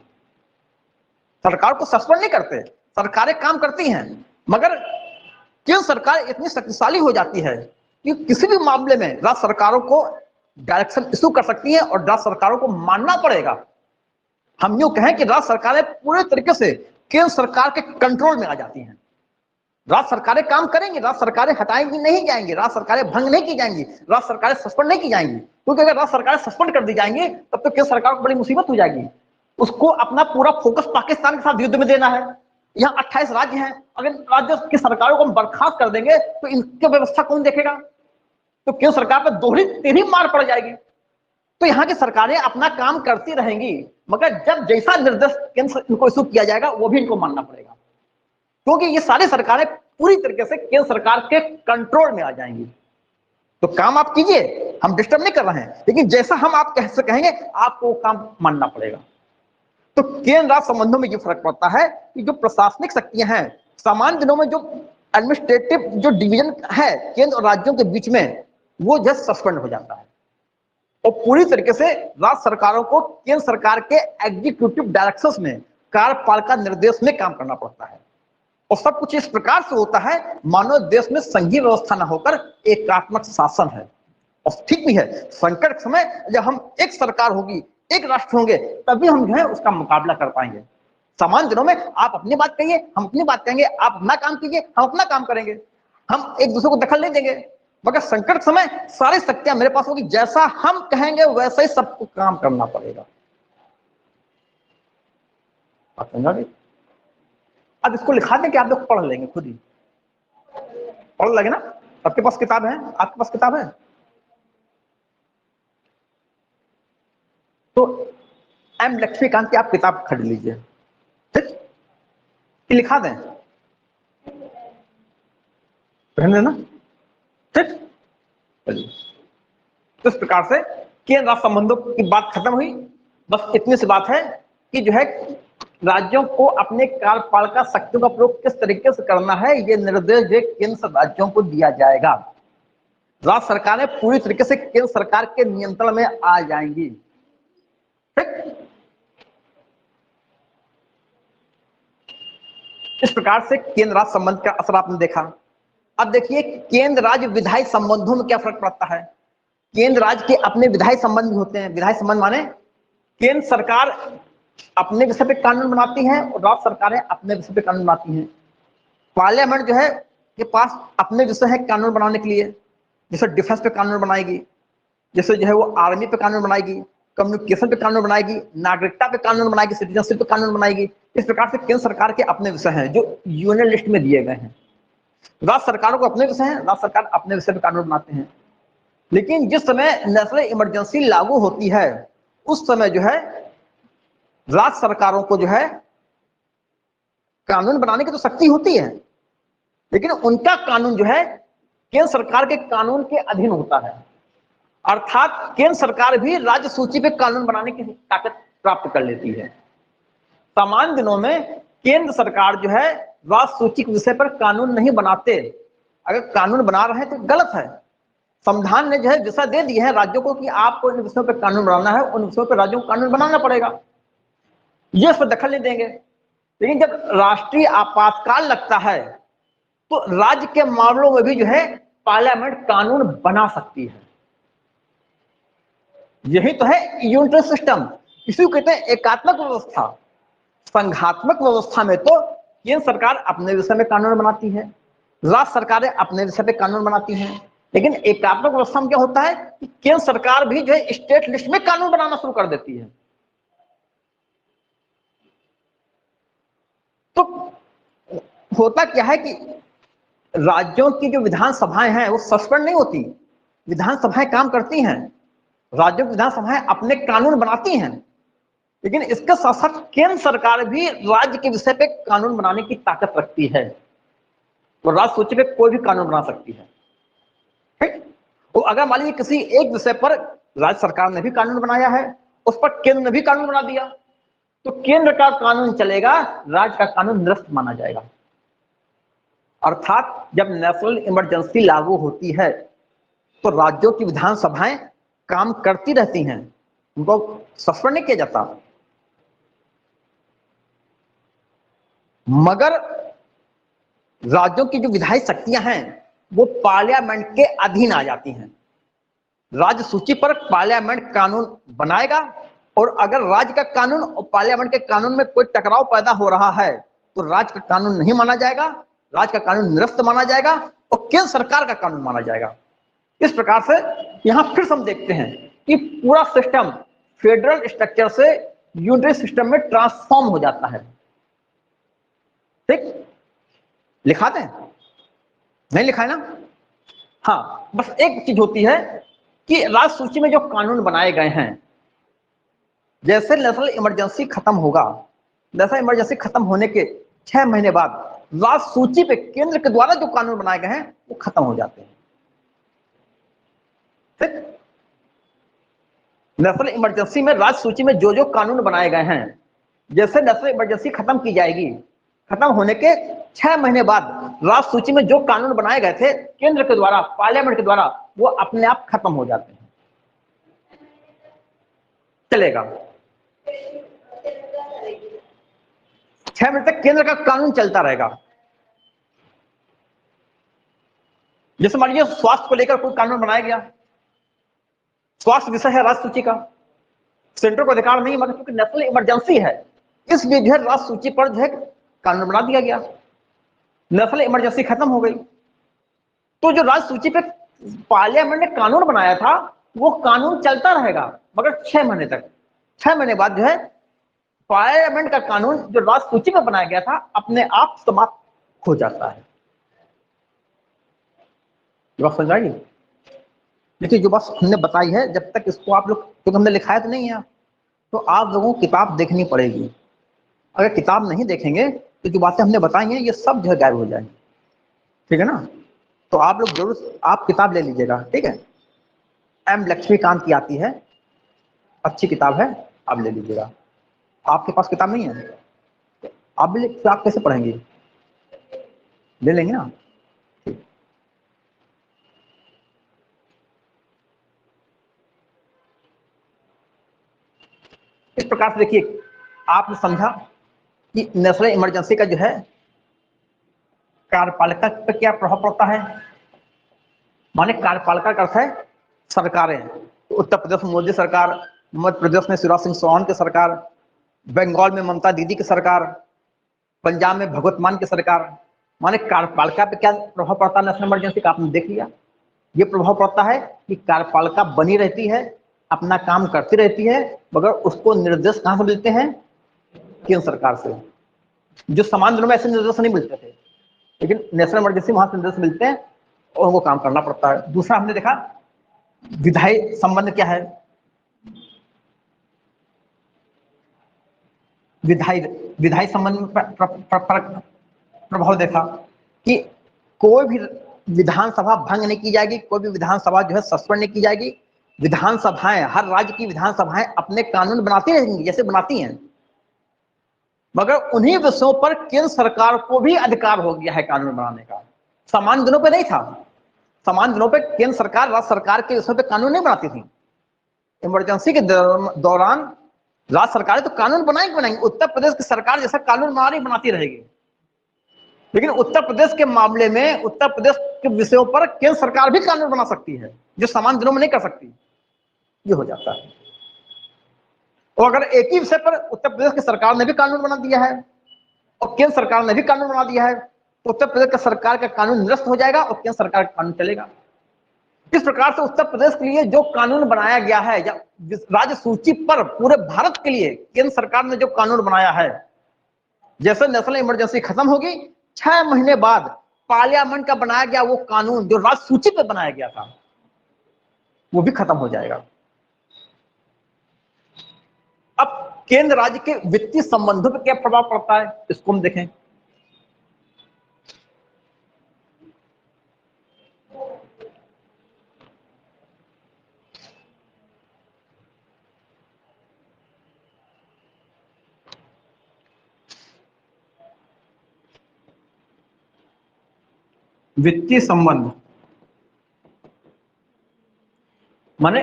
Speaker 1: सरकार को सस्पेंड नहीं करते, सरकारें काम करती हैं, मगर केंद्र सरकार इतनी शक्तिशाली हो जाती है कि किसी भी मामले में राज्य सरकारों को डायरेक्शन इशू कर सकती है और राज्य सरकारों को मानना पड़ेगा। हम यूं कहें कि राज्य सरकारें पूरे तरीके से केंद्र सरकार के कंट्रोल में आ जाती हैं। राज्य सरकारें काम करेंगी, राज्य सरकारें हटाएंगी नहीं जाएंगी, राज्य सरकारें भंग नहीं की जाएंगी, राज्य सरकारें सस्पेंड नहीं की जाएंगी, क्योंकि अगर राज्य सरकारें सस्पेंड कर दी जाएंगी तब तो केंद्र सरकार को बड़ी मुसीबत हो जाएगी। उसको अपना पूरा फोकस पाकिस्तान के साथ युद्ध में देना है। यहाँ 28 राज्य हैं, अगर राज्य की सरकारों को हम बर्खास्त कर देंगे तो इनकी व्यवस्था कौन देखेगा, तो केंद्र सरकार पर दोहरी तेरी मार पड़ जाएगी। तो यहाँ की सरकारें अपना काम करती रहेंगी, मगर जब जैसा निर्देश केंद्र से इनको इशू किया जाएगा वो भी इनको मानना पड़ेगा, क्योंकि ये सारी सरकारें पूरी तरीके से केंद्र सरकार के कंट्रोल में आ जाएंगी। तो काम आप कीजिए, हम डिस्टर्ब नहीं कर रहे हैं, लेकिन जैसा हम आप कहेंगे आपको वो काम मानना पड़ेगा। तो केंद्र राज्य संबंधों में ये फर्क पड़ता है कि जो प्रशासनिक शक्तियां हैं, सामान्य दिनों में जो एडमिनिस्ट्रेटिव जो डिवीजन है केंद्र और राज्यों के बीच में, वो जस्ट सस्पेंड हो जाता है और पूरी तरीके से राज्य सरकारों को केंद्र सरकार के एग्जीक्यूटिव डायरेक्शंस में, कार्यपालिका निर्देश में काम करना पड़ता है। और सब कुछ इस प्रकार से होता है मानो देश में संघीय व्यवस्था न होकर एकात्मक शासन है। और ठीक भी है, संकट समय जब हम एक सरकार होगी, एक राष्ट्र होंगे, तभी हम जो है उसका मुकाबला कर पाएंगे। सामान्य दिनों में आप अपनी बात कहिए, हम अपनी बात कहेंगे, आप अपना काम कीजिए, हम अपना काम करेंगे, हम एक दूसरे को दखल नहीं देंगे। मगर संकट समय सारी शक्तियां मेरे पास होगी, जैसा हम कहेंगे वैसा ही सबको काम करना पड़ेगा। आप समझा भी? अब इसको लिखा दें कि आप लोग पढ़ लेंगे, खुद ही पढ़ लगे ना, आपके पास किताब है, आपके पास किताब है तो एम लक्ष्मीकांत की आप किताब खरीद लीजिए। ठीक, कि लिखा दें, रहने देना, ठीक। चलिए, तो इस प्रकार से केंद्र राज्य संबंधों की बात खत्म हुई। बस इतनी सी बात है कि जो है राज्यों को अपने कार्यपालिका शक्तियों का प्रयोग किस तरीके से करना है, ये निर्देश जो केंद्र राज्यों को दिया जाएगा। राज्य सरकारें पूरी तरीके से केंद्र सरकार के नियंत्रण में आ जाएंगी, ठीक। इस प्रकार से केंद्र राज्य संबंध का असर आपने देखा। अब देखिए केंद्र राज्य विधायी संबंधों में क्या फर्क पड़ता है। केंद्र राज्य के अपने विधायी संबंध भी होते हैं। विधायी संबंध माने केंद्र सरकार अपने विषय पे कानून बनाती है और राज्य सरकारें अपने विषय पे कानून बनाती हैं। पार्लियामेंट जो है के पास अपने विषय है कानून बनाने के लिए, जैसे डिफेंस पे कानून बनाएगी, जैसे जो है वो आर्मी पे कानून बनाएगी, कम्युनिकेशन पे कानून बनाएगी, नागरिकता पे कानून बनाएगी, सिटीजनशिप पे कानून बनाएगी। इस प्रकार से केंद्र सरकार के अपने विषय हैं जो यूनियन लिस्ट में दिए गए हैं। राज्य सरकारों को अपने विषय हैं, राज्य सरकार अपने विषय पे कानून बनाते हैं। लेकिन जिस समय नेशनल इमरजेंसी लागू होती है उस समय जो है राज्य सरकारों को जो है कानून बनाने की तो शक्ति होती है, लेकिन उनका कानून जो है केंद्र सरकार के कानून के अधीन होता है। अर्थात केंद्र सरकार भी राज्य सूची पे कानून बनाने की ताकत प्राप्त कर लेती है। सामान्य दिनों में केंद्र सरकार जो है राज्य सूची के विषय पर कानून नहीं बनाते। अगर कानून बना रहे हैं तो गलत है। संविधान ने जो है विषय दे दिए हैं राज्यों को कि आपको इन विषयों पर कानून बनाना है, उन विषयों पर राज्यों को कानून बनाना पड़ेगा, ये इस पर दखल नहीं देंगे। लेकिन जब राष्ट्रीय आपातकाल लगता है तो राज्य के मामलों में भी जो है पार्लियामेंट कानून बना सकती है। यही तो है यूनिटरी सिस्टम, इसी को कहते हैं एकात्मक व्यवस्था। संघात्मक व्यवस्था में तो केंद्र सरकार अपने विषय में कानून बनाती है, राज्य सरकारें अपने विषय पे कानून बनाती हैं। लेकिन एकात्मक व्यवस्था में क्या होता है कि केंद्र सरकार भी जो है स्टेट लिस्ट में कानून बनाना शुरू कर देती है। तो होता क्या है कि राज्यों की जो विधानसभाएं हैं वो सस्पेंड नहीं होती, विधानसभाएं काम करती हैं, राज्यों की विधानसभाएं अपने कानून बनाती हैं। लेकिन इसके साथ साथ केंद्र सरकार भी राज्य के विषय पे कानून बनाने की ताकत रखती है, तो राज्य सूची पे कोई भी कानून बना सकती है, ठीक। तो अगर मान लीजिए किसी एक विषय पर राज्य सरकार ने भी कानून बनाया है, उस पर केंद्र ने भी कानून बना दिया, तो केंद्र का कानून चलेगा, राज्य का कानून निरस्त माना जाएगा। अर्थात जब नेशनल इमरजेंसी लागू होती है तो राज्यों की विधानसभाएं काम करती रहती हैं, उनको सस्पेंड नहीं किया जाता। मगर राज्यों की जो विधायी शक्तियां हैं वो पार्लियामेंट के अधीन आ जाती हैं। राज्य सूची पर पार्लियामेंट कानून बनाएगा और अगर राज्य का कानून और पार्लियामेंट के कानून में कोई टकराव पैदा हो रहा है तो राज्य का कानून नहीं माना जाएगा, राज्य का कानून निरस्त माना जाएगा और केंद्र सरकार का कानून माना जाएगा। इस प्रकार से यहां फिर हम देखते हैं कि पूरा सिस्टम फेडरल स्ट्रक्चर से यूनिटरी सिस्टम में ट्रांसफॉर्म हो जाता है, ठीक। लिखा दें, नहीं लिखा है ना। हाँ, बस एक चीज होती है कि राज्य सूची में जो कानून बनाए गए हैं, जैसे नेशनल इमरजेंसी खत्म होगा, नेशनल इमरजेंसी खत्म होने के 6 महीने बाद राज्य सूची पे केंद्र के द्वारा जो कानून बनाए गए हैं वो खत्म हो जाते हैं, ठीक। नेशनल इमरजेंसी में राज्य सूची में जो जो कानून बनाए गए हैं, जैसे नेशनल इमरजेंसी खत्म की जाएगी, खत्म होने के 6 महीने बाद राज्य सूची में जो कानून बनाए गए थे केंद्र के द्वारा, पार्लियामेंट के द्वारा, वो अपने आप खत्म हो जाते हैं, चलेगा। 6 महीने तक केंद्र का कानून चलता रहेगा। जैसे मान लीजिए स्वास्थ्य को लेकर कोई कानून बनाया गया, स्वास्थ्य विषय है राज्य सूची का, सेंटर को अधिकार नहीं, मगर क्योंकि नेशनल इमरजेंसी है इसलिए जो है राज्य सूची पर जो है कानून बना दिया गया, नेशनल इमरजेंसी खत्म हो गई। तो जो राज्य सूची पे पार्लियामेंट ने कानून बनाया था वो कानून चलता रहेगा, मगर 6 महीने तक। 6 महीने बाद जो है पार्लियामेंट का कानून जो राज्य सूची में बनाया गया था अपने आप समाप्त हो जाता है। ये बात समझ आई? देखिए जो बात हमने बताई है, जब तक इसको आप लोग, क्योंकि हमने लिखाया तो नहीं है, तो आप लोगों को किताब देखनी पड़ेगी। अगर किताब नहीं देखेंगे तो जो बातें हमने बताई हैं ये सब जो है गायब हो जाएंगी, ठीक है ना। तो आप लोग जरूर आप किताब ले लीजिएगा, ठीक है। एम लक्ष्मीकांत की आती है, अच्छी किताब है, आप ले लीजिएगा। आपके पास किताब नहीं है आप भी तो आप कैसे पढ़ेंगे, ले लेंगे ना। इस प्रकार से देखिए आपने समझा कि नेशनल इमरजेंसी का जो है कार्यपालिका पर क्या प्रभाव पड़ता है। माने कार्यपालिका का अर्थ है सरकारें। तो उत्तर प्रदेश में मोदी सरकार, मध्य प्रदेश में शिवराज सिंह चौहान की सरकार, बंगाल में ममता दीदी की सरकार, पंजाब में भगवत मान की सरकार। माने कार्यपालिका पे क्या प्रभाव पड़ता है नेशनल इमरजेंसी का, आपने देख लिया। ये प्रभाव पड़ता है कि कार्यपालिका बनी रहती है, अपना काम करती रहती है, मगर उसको निर्देश कहां से मिलते हैं, केंद्र सरकार से। जो सामान्य दिनों में ऐसे निर्देश नहीं मिलते थे, लेकिन नेशनल इमरजेंसी वहां से निर्देश मिलते हैं और उनको काम करना पड़ता है। दूसरा हमने देखा विधायी संबंध क्या है। विधायी विधायी संबंध में प्रभाव देखा कि कोई भी विधानसभा भंग नहीं की जाएगी, कोई भी विधानसभा जो है सस्पेंड नहीं की जाएगी। विधानसभाएं, हर राज्य की विधानसभाएं अपने कानून बनाती रहेंगी जैसे बनाती हैं, मगर उन्हीं विषयों पर केंद्र सरकार को भी अधिकार हो गया है कानून बनाने का। सामान्य दिनों पे नहीं था। सामान्य दिनों पे केंद्र सरकार राज्य सरकार के विषयों पे कानून नहीं बनाती थी। इमरजेंसी के दौरान राज्य सरकारें तो कानून बनाएंगी। उत्तर प्रदेश की सरकार जैसा कानून बनाती रहेगी, लेकिन उत्तर प्रदेश के मामले में उत्तर प्रदेश के विषयों पर केंद्र सरकार भी कानून बना सकती है, जो सामान्य दिनों में नहीं कर सकती। ये हो जाता है। और अगर एक ही विषय पर उत्तर प्रदेश की सरकार ने भी कानून बना दिया है और केंद्र सरकार ने भी कानून बना दिया है, तो उत्तर प्रदेश का सरकार का कानून निरस्त हो जाएगा और केंद्र सरकार का कानून चलेगा। इस प्रकार से उत्तर प्रदेश के लिए जो कानून बनाया गया है, या राज्य सूची पर पूरे भारत के लिए केंद्र सरकार ने जो कानून बनाया है, जैसे नेशनल इमरजेंसी खत्म होगी 6 महीने बाद पार्लियामेंट का बनाया गया वो कानून जो राज्य सूची पर बनाया गया था, वो भी खत्म हो जाएगा। अब केंद्र राज्य के वित्तीय संबंधों पर क्या प्रभाव पड़ता है, इसको हम देखें। वित्तीय संबंध माने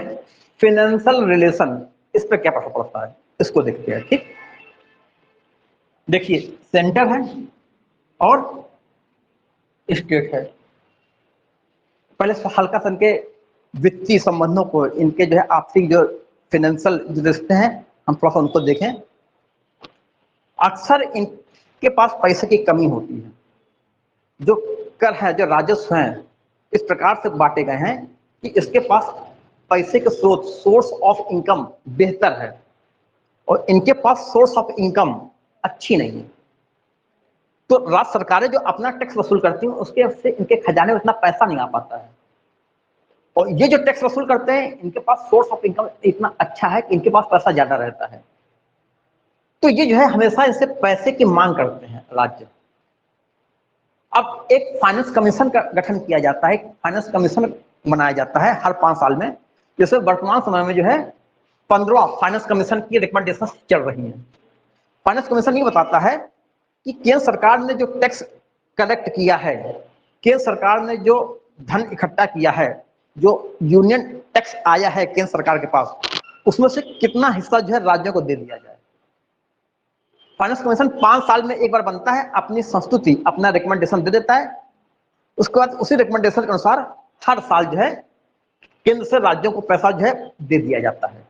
Speaker 1: फाइनेंशियल रिलेशन, इस पर क्या प्रभाव पड़ता है, इसको देखते हैं। ठीक, देखिए सेंटर है और स्टेट है। पहले हल्का सन के वित्तीय संबंधों को, इनके जो है आपसी जो फाइनेंशियल जो रिश्ते हैं, हम थोड़ा सा उनको देखें। अक्सर इनके पास पैसे की कमी होती है। जो कर है, जो राजस्व हैं, इस प्रकार से बांटे गए हैं कि इसके पास पैसे के स्रोत, सोर्स ऑफ इनकम बेहतर है और इनके पास सोर्स ऑफ इनकम अच्छी नहीं है। तो राज्य सरकारें जो अपना टैक्स वसूल करती हैं उसके से इनके खजाने में इतना पैसा नहीं आ पाता है, और ये जो टैक्स वसूल करते हैं इनके पास सोर्स ऑफ इनकम इतना अच्छा है कि इनके पास पैसा ज्यादा रहता है। तो ये जो है हमेशा इससे पैसे की मांग करते हैं राज्य। अब एक फाइनेंस कमीशन का गठन किया जाता है, फाइनेंस कमीशन बनाया जाता है हर 5 साल में। जैसे वर्तमान समय में जो है 15वां फाइनेंस कमीशन की रिकमेंडेशन चल रही है। फाइनेंस कमीशन ये बताता है कि केंद्र सरकार ने जो टैक्स कलेक्ट किया है, केंद्र सरकार ने जो धन इकट्ठा किया है, जो यूनियन टैक्स आया है केंद्र सरकार के पास, उसमें से कितना हिस्सा जो है राज्यों को दे दिया जाए। फाइनेंस कमीशन 5 साल में एक बार बनता है, अपनी संस्तुति, अपना रिकमेंडेशन दे देता है। उसके बाद उसी रिकमेंडेशन के अनुसार हर साल जो है केंद्र से राज्यों को पैसा जो है दे दिया जाता है।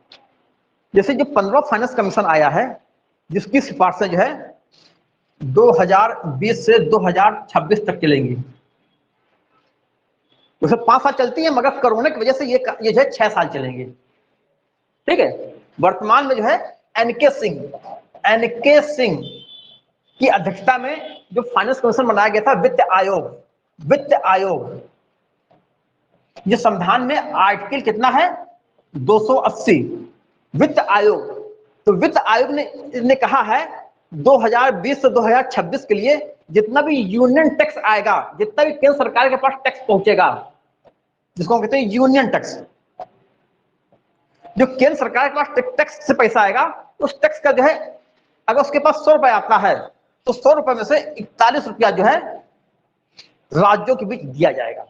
Speaker 1: जैसे जो 15वां फाइनेंस कमीशन आया है, जिसकी सिफारिशें जो है 2020 से 2026 तक चलेंगी। उसे 5 साल चलती है, मगर कोरोना की वजह से ये जो है 6 साल चलेंगे। ठीक है। वर्तमान में जो है एनके सिंह की अध्यक्षता में जो फाइनेंस कमीशन बनाया गया था, वित्त आयोग, ये संविधान में आर्टिकल कितना है 280, वित्त आयोग। तो वित्त आयोग ने कहा है 2020 से 2026 के लिए जितना भी यूनियन टैक्स आएगा, जितना भी केंद्र सरकार के पास टैक्स पहुंचेगा, जिसको हम कहते हैं यूनियन टैक्स, जो केंद्र सरकार के पास टैक्स से पैसा आएगा, उस टैक्स का जो है अगर उसके पास 100 रुपए आता है तो 100 रुपए में से 41 रुपया जो है राज्यों के बीच दिया जाएगा।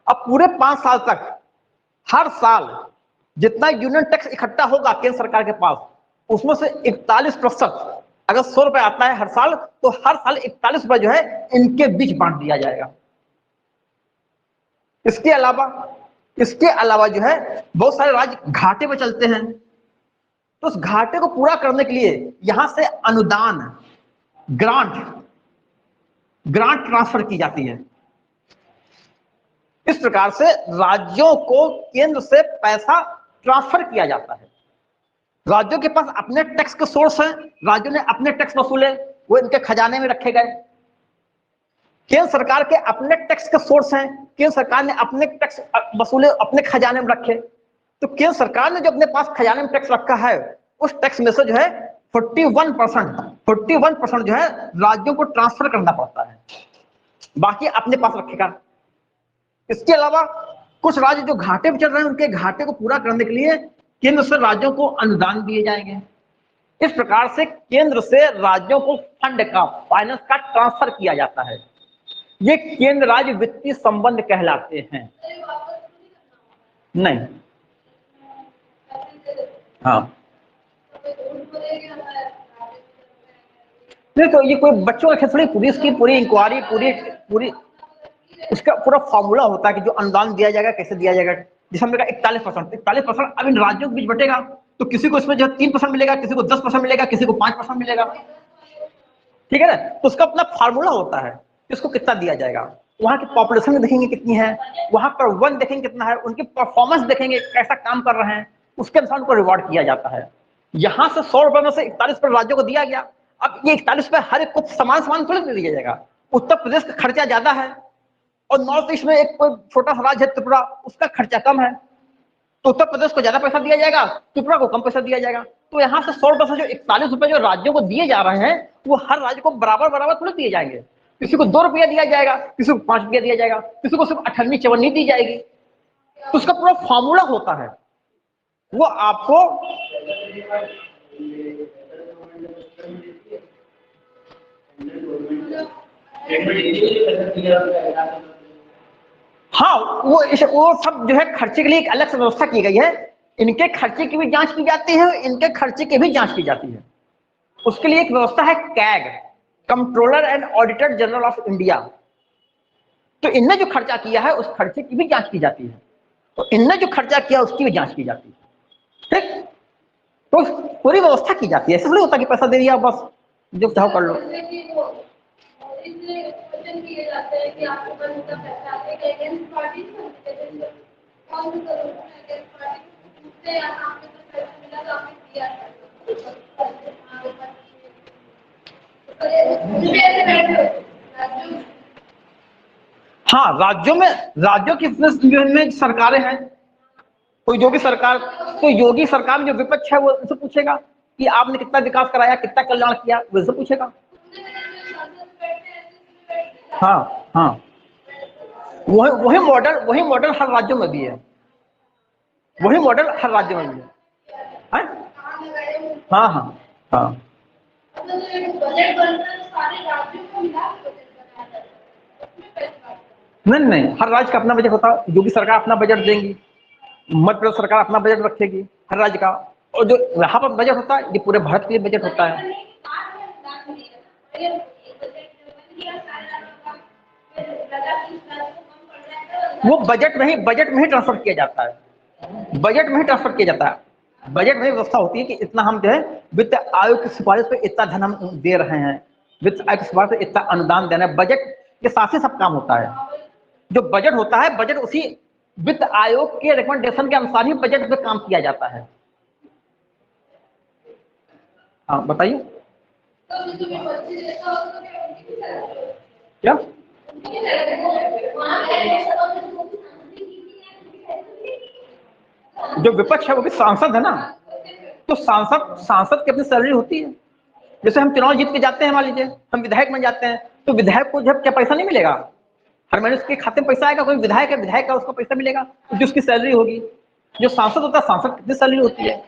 Speaker 1: अब पूरे 5 साल तक हर साल जितना यूनियन टैक्स इकट्ठा होगा केंद्र सरकार के पास, उसमें से 41%, अगर 100 रुपए आता है हर साल, तो हर साल 41 रुपए जो है इनके बीच बांट दिया जाएगा। इसके अलावा जो है बहुत सारे राज्य घाटे में चलते हैं, तो उस घाटे को पूरा करने के लिए यहां से अनुदान, ग्रांट ट्रांसफर की जाती है। इस प्रकार से राज्यों को केंद्र से पैसा ट्रांसफर किया जाता है। राज्यों के पास अपने टैक्स के सोर्स हैं, राज्यों ने अपने टैक्स वसूले, वो इनके खजाने में रखे गए। केंद्र सरकार के अपने टैक्स के सोर्स हैं, केंद्र सरकार ने अपने टैक्स वसूले, अपने खजाने में रखे। तो केंद्र सरकार ने जो अपने पास खजाने में टैक्स रखा है, उस टैक्स में से जो है 41% जो है राज्यों को ट्रांसफर करना पड़ता है, बाकी अपने पास रखेगा। इसके अलावा कुछ राज्य जो घाटे में चल रहे हैं, उनके घाटे को पूरा करने के लिए केंद्र से राज्यों को अनुदान दिए जाएंगे। इस प्रकार से केंद्र से राज्यों को फंड का, फाइनेंस का ट्रांसफर किया जाता है। ये केंद्र राज्य वित्तीय संबंध कहलाते हैं। नहीं, हाँ, नहीं तो ये कोई बच्चों का खेल थोड़ी, पुलिस की पूरी इंक्वायरी, पूरी उसका पूरा फॉर्मूला होता है कि जो अनुदान दिया जाएगा कैसे दिया जाएगा। जैसे हमने कहा 41%, अब इन राज्यों के बीच बटेगा, तो किसी को इसमें जो 3% मिलेगा, किसी को 10% मिलेगा, किसी को 5% मिलेगा, ठीक है ना। तो उसका अपना फार्मूला होता है, इसको कितना दिया जाएगा। वहां की पॉपुलेशन देखेंगे कितनी है, वहां पर वन देखेंगे कितना है, उनकी परफॉर्मेंस देखेंगे कैसा काम कर रहे हैं, उसके अनुसार उनको रिवॉर्ड किया जाता है। यहां से 100 रुपए में से 41 रुपए राज्यों को दिया गया। अब ये 41 रुपए हर एक को समान थोड़ी दे दिया जाएगा। उत्तर प्रदेश का खर्चा ज्यादा है और नॉर्थ ईस्ट में एक कोई छोटा सा राज्य है त्रिपुरा, उसका खर्चा कम है, तो उत्तर प्रदेश को ज्यादा पैसा दिया जाएगा, त्रिपुरा को कम पैसा दिया जाएगा। तो यहाँ से 100 रुपए से जो 41 रुपए जो राज्यों को दिए जा रहे हैं, वो हर राज्य को बराबर थोड़ी दिए जाएंगे। किसी को 2 रुपया दिया जाएगा, किसी को 5 रुपया दिया जाएगा, किसी को सिर्फ 98-54 दी जाएगी। तो उसका पूरा फॉर्मूला होता है, वो आपको हाँ, वो सब जो है खर्चे के लिए एक अलग से व्यवस्था की गई है। इनके खर्चे की भी जांच की जाती है, इनके खर्चे की भी जांच की जाती है। उसके लिए एक व्यवस्था है CAG, controller and auditor general of India. तो इनने जो खर्चा किया है उस खर्चे की भी जांच की जाती है, तो इनने जो खर्चा किया उसकी भी जांच की जाती है। ठीक, तो पूरी व्यवस्था की जाती है। ऐसा नहीं होता कि पैसा दे दिया बस जो चाहो कर लो। हाँ, राज्यों की में सरकारें हैं, कोई योगी सरकार, तो योगी सरकार में जो विपक्ष है वो उनसे पूछेगा कि आपने कितना विकास कराया, कितना कल्याण किया, वैसे पूछेगा। हाँ, वही मॉडल हर राज्यों में भी है, वही मॉडल हर राज्य में भी है। हाँ। नहीं, हर राज्य का अपना बजट होता है। योगी सरकार अपना बजट देंगी, मध्य प्रदेश सरकार अपना बजट रखेगी हर राज्य का, और जो यहाँ पर बजट होता है ये पूरे भारत के लिए बजट होता है। वो बजट में ही ट्रांसफर किया जाता है, बजट में ही व्यवस्था होती है कि इतना हम जो है वित्त आयोग की सिफारिश पे इतना धन हम दे रहे हैं, वित्त आयोग की सिफारिश पे इतना अनुदान देना है। बजट के साथ ही सब काम होता है। जो बजट होता है, बजट उसी वित्त आयोग के रिकमेंडेशन के अनुसार ही बजट पे काम किया जाता है। हाँ, बताइए क्या? जो विपक्ष है वो भी सांसद है ना, तो सांसद सांसद की अपनी सैलरी होती है। जैसे हम चुनाव जीत के जाते हैं, मान लीजिए हम विधायक बन जाते हैं, तो विधायक को जब क्या पैसा नहीं मिलेगा, हर महीने उसके खाते में पैसा आएगा। कोई विधायक है, विधायक का उसको पैसा मिलेगा, जो उसकी सैलरी होगी। जो सांसद होता है, सांसद कितनी सैलरी होती है?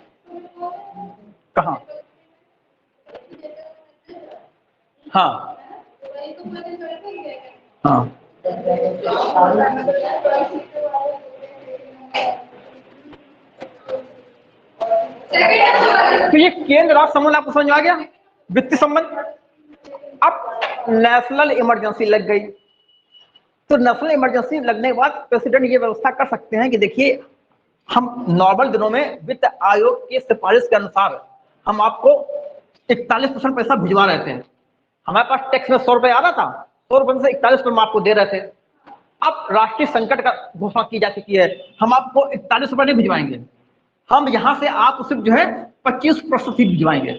Speaker 1: कहाँ? हाँ हाँ, तो ये केंद्र राज्य संबंध आपको समझ में आ गया, वित्तीय संबंध। अब नेशनल इमरजेंसी लग गई, तो नेशनल इमरजेंसी लगने के बाद प्रेसिडेंट ये व्यवस्था कर सकते हैं कि देखिए, हम नॉर्मल दिनों में वित्त आयोग की सिफारिश के अनुसार हम आपको 41% पैसा भिजवा रहे थे। हमारे पास टैक्स में 100 रुपए आ रहा था, 100 रुपए में से 41 रुपए हम आपको दे रहे थे। अब राष्ट्रीय संकट का घोषणा की जा चुकी है, हम आपको 41 रुपए नहीं भिजवाएंगे, हम यहां से आप सिर्फ जो है 25% ही भिजवाएंगे।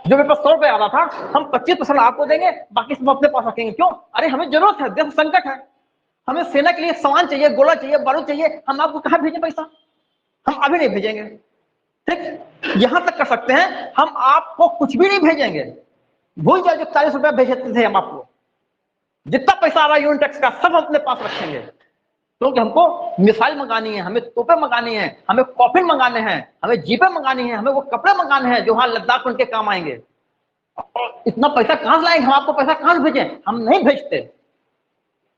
Speaker 1: जो मेरे पास 100 रुपए आ रहा था, हम 25% आपको देंगे, बाकी सब अपने पास रखेंगे। क्यों? अरे हमें जरूरत है, देश संकट है, हमें सेना के लिए सामान चाहिए, गोला चाहिए, बारूद चाहिए, हम आपको कहां भेजें पैसा? हम अभी नहीं भेजेंगे। ठीक, यहां तक कर सकते हैं, हम आपको कुछ भी नहीं भेजेंगे। भूल जाओ जो 40 रुपया भेजते थे हम आपको, जितना पैसा आ रहा है यूनिट टैक्स का, सब हम अपने पास रखेंगे। क्योंकि हमको मिसाइल मंगानी है, हमें तोपे मंगानी है, हमें कॉफिन मंगाने हैं, हमें जीपें मंगानी है, हमें वो कपड़े मंगाने हैं जो वहां लद्दाख उनके काम आएंगे। और इतना पैसा कहां से लाएंगे? हम आपको पैसा कहां से भेजें? हम नहीं भेजते।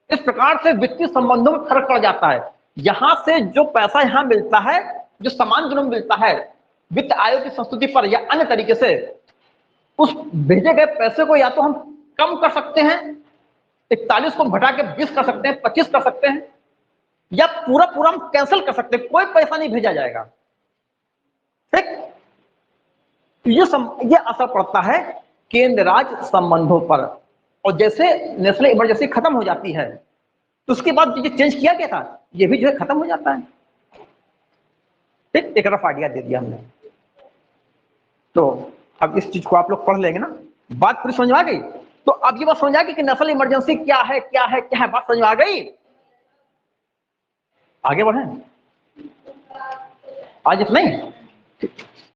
Speaker 1: इस प्रकार से वित्तीय संबंधों में फर्क पड़ जाता है। यहां से जो पैसा यहां मिलता है, जो सामान जो मिलता है वित्त आयोग की संस्तुति पर या अन्य तरीके से, उस भेजे गए पैसे को या तो हम कम कर सकते हैं, 41 को घटा के 20 कर सकते हैं, 25 कर सकते हैं, या पूरा पूरा हम कैंसिल कर सकते हैं, कोई पैसा नहीं भेजा जाएगा। ठीक, ये असर पड़ता है केंद्र राज्य संबंधों पर। और जैसे नेशनल इमरजेंसी खत्म हो जाती है, तो उसके बाद जो चेंज किया गया था, ये भी जो है खत्म हो जाता है। ठीक, एक रफ आइडिया दे दिया हमने। तो अब इस चीज को आप लोग पढ़ लेंगे ना, बात पूरी समझ में आ गई? तो अब ये बात समझ आ गई कि नेशनल इमरजेंसी क्या है, क्या है, क्या है, बात समझ में आ गई? आगे बढ़े आज, इतना ही।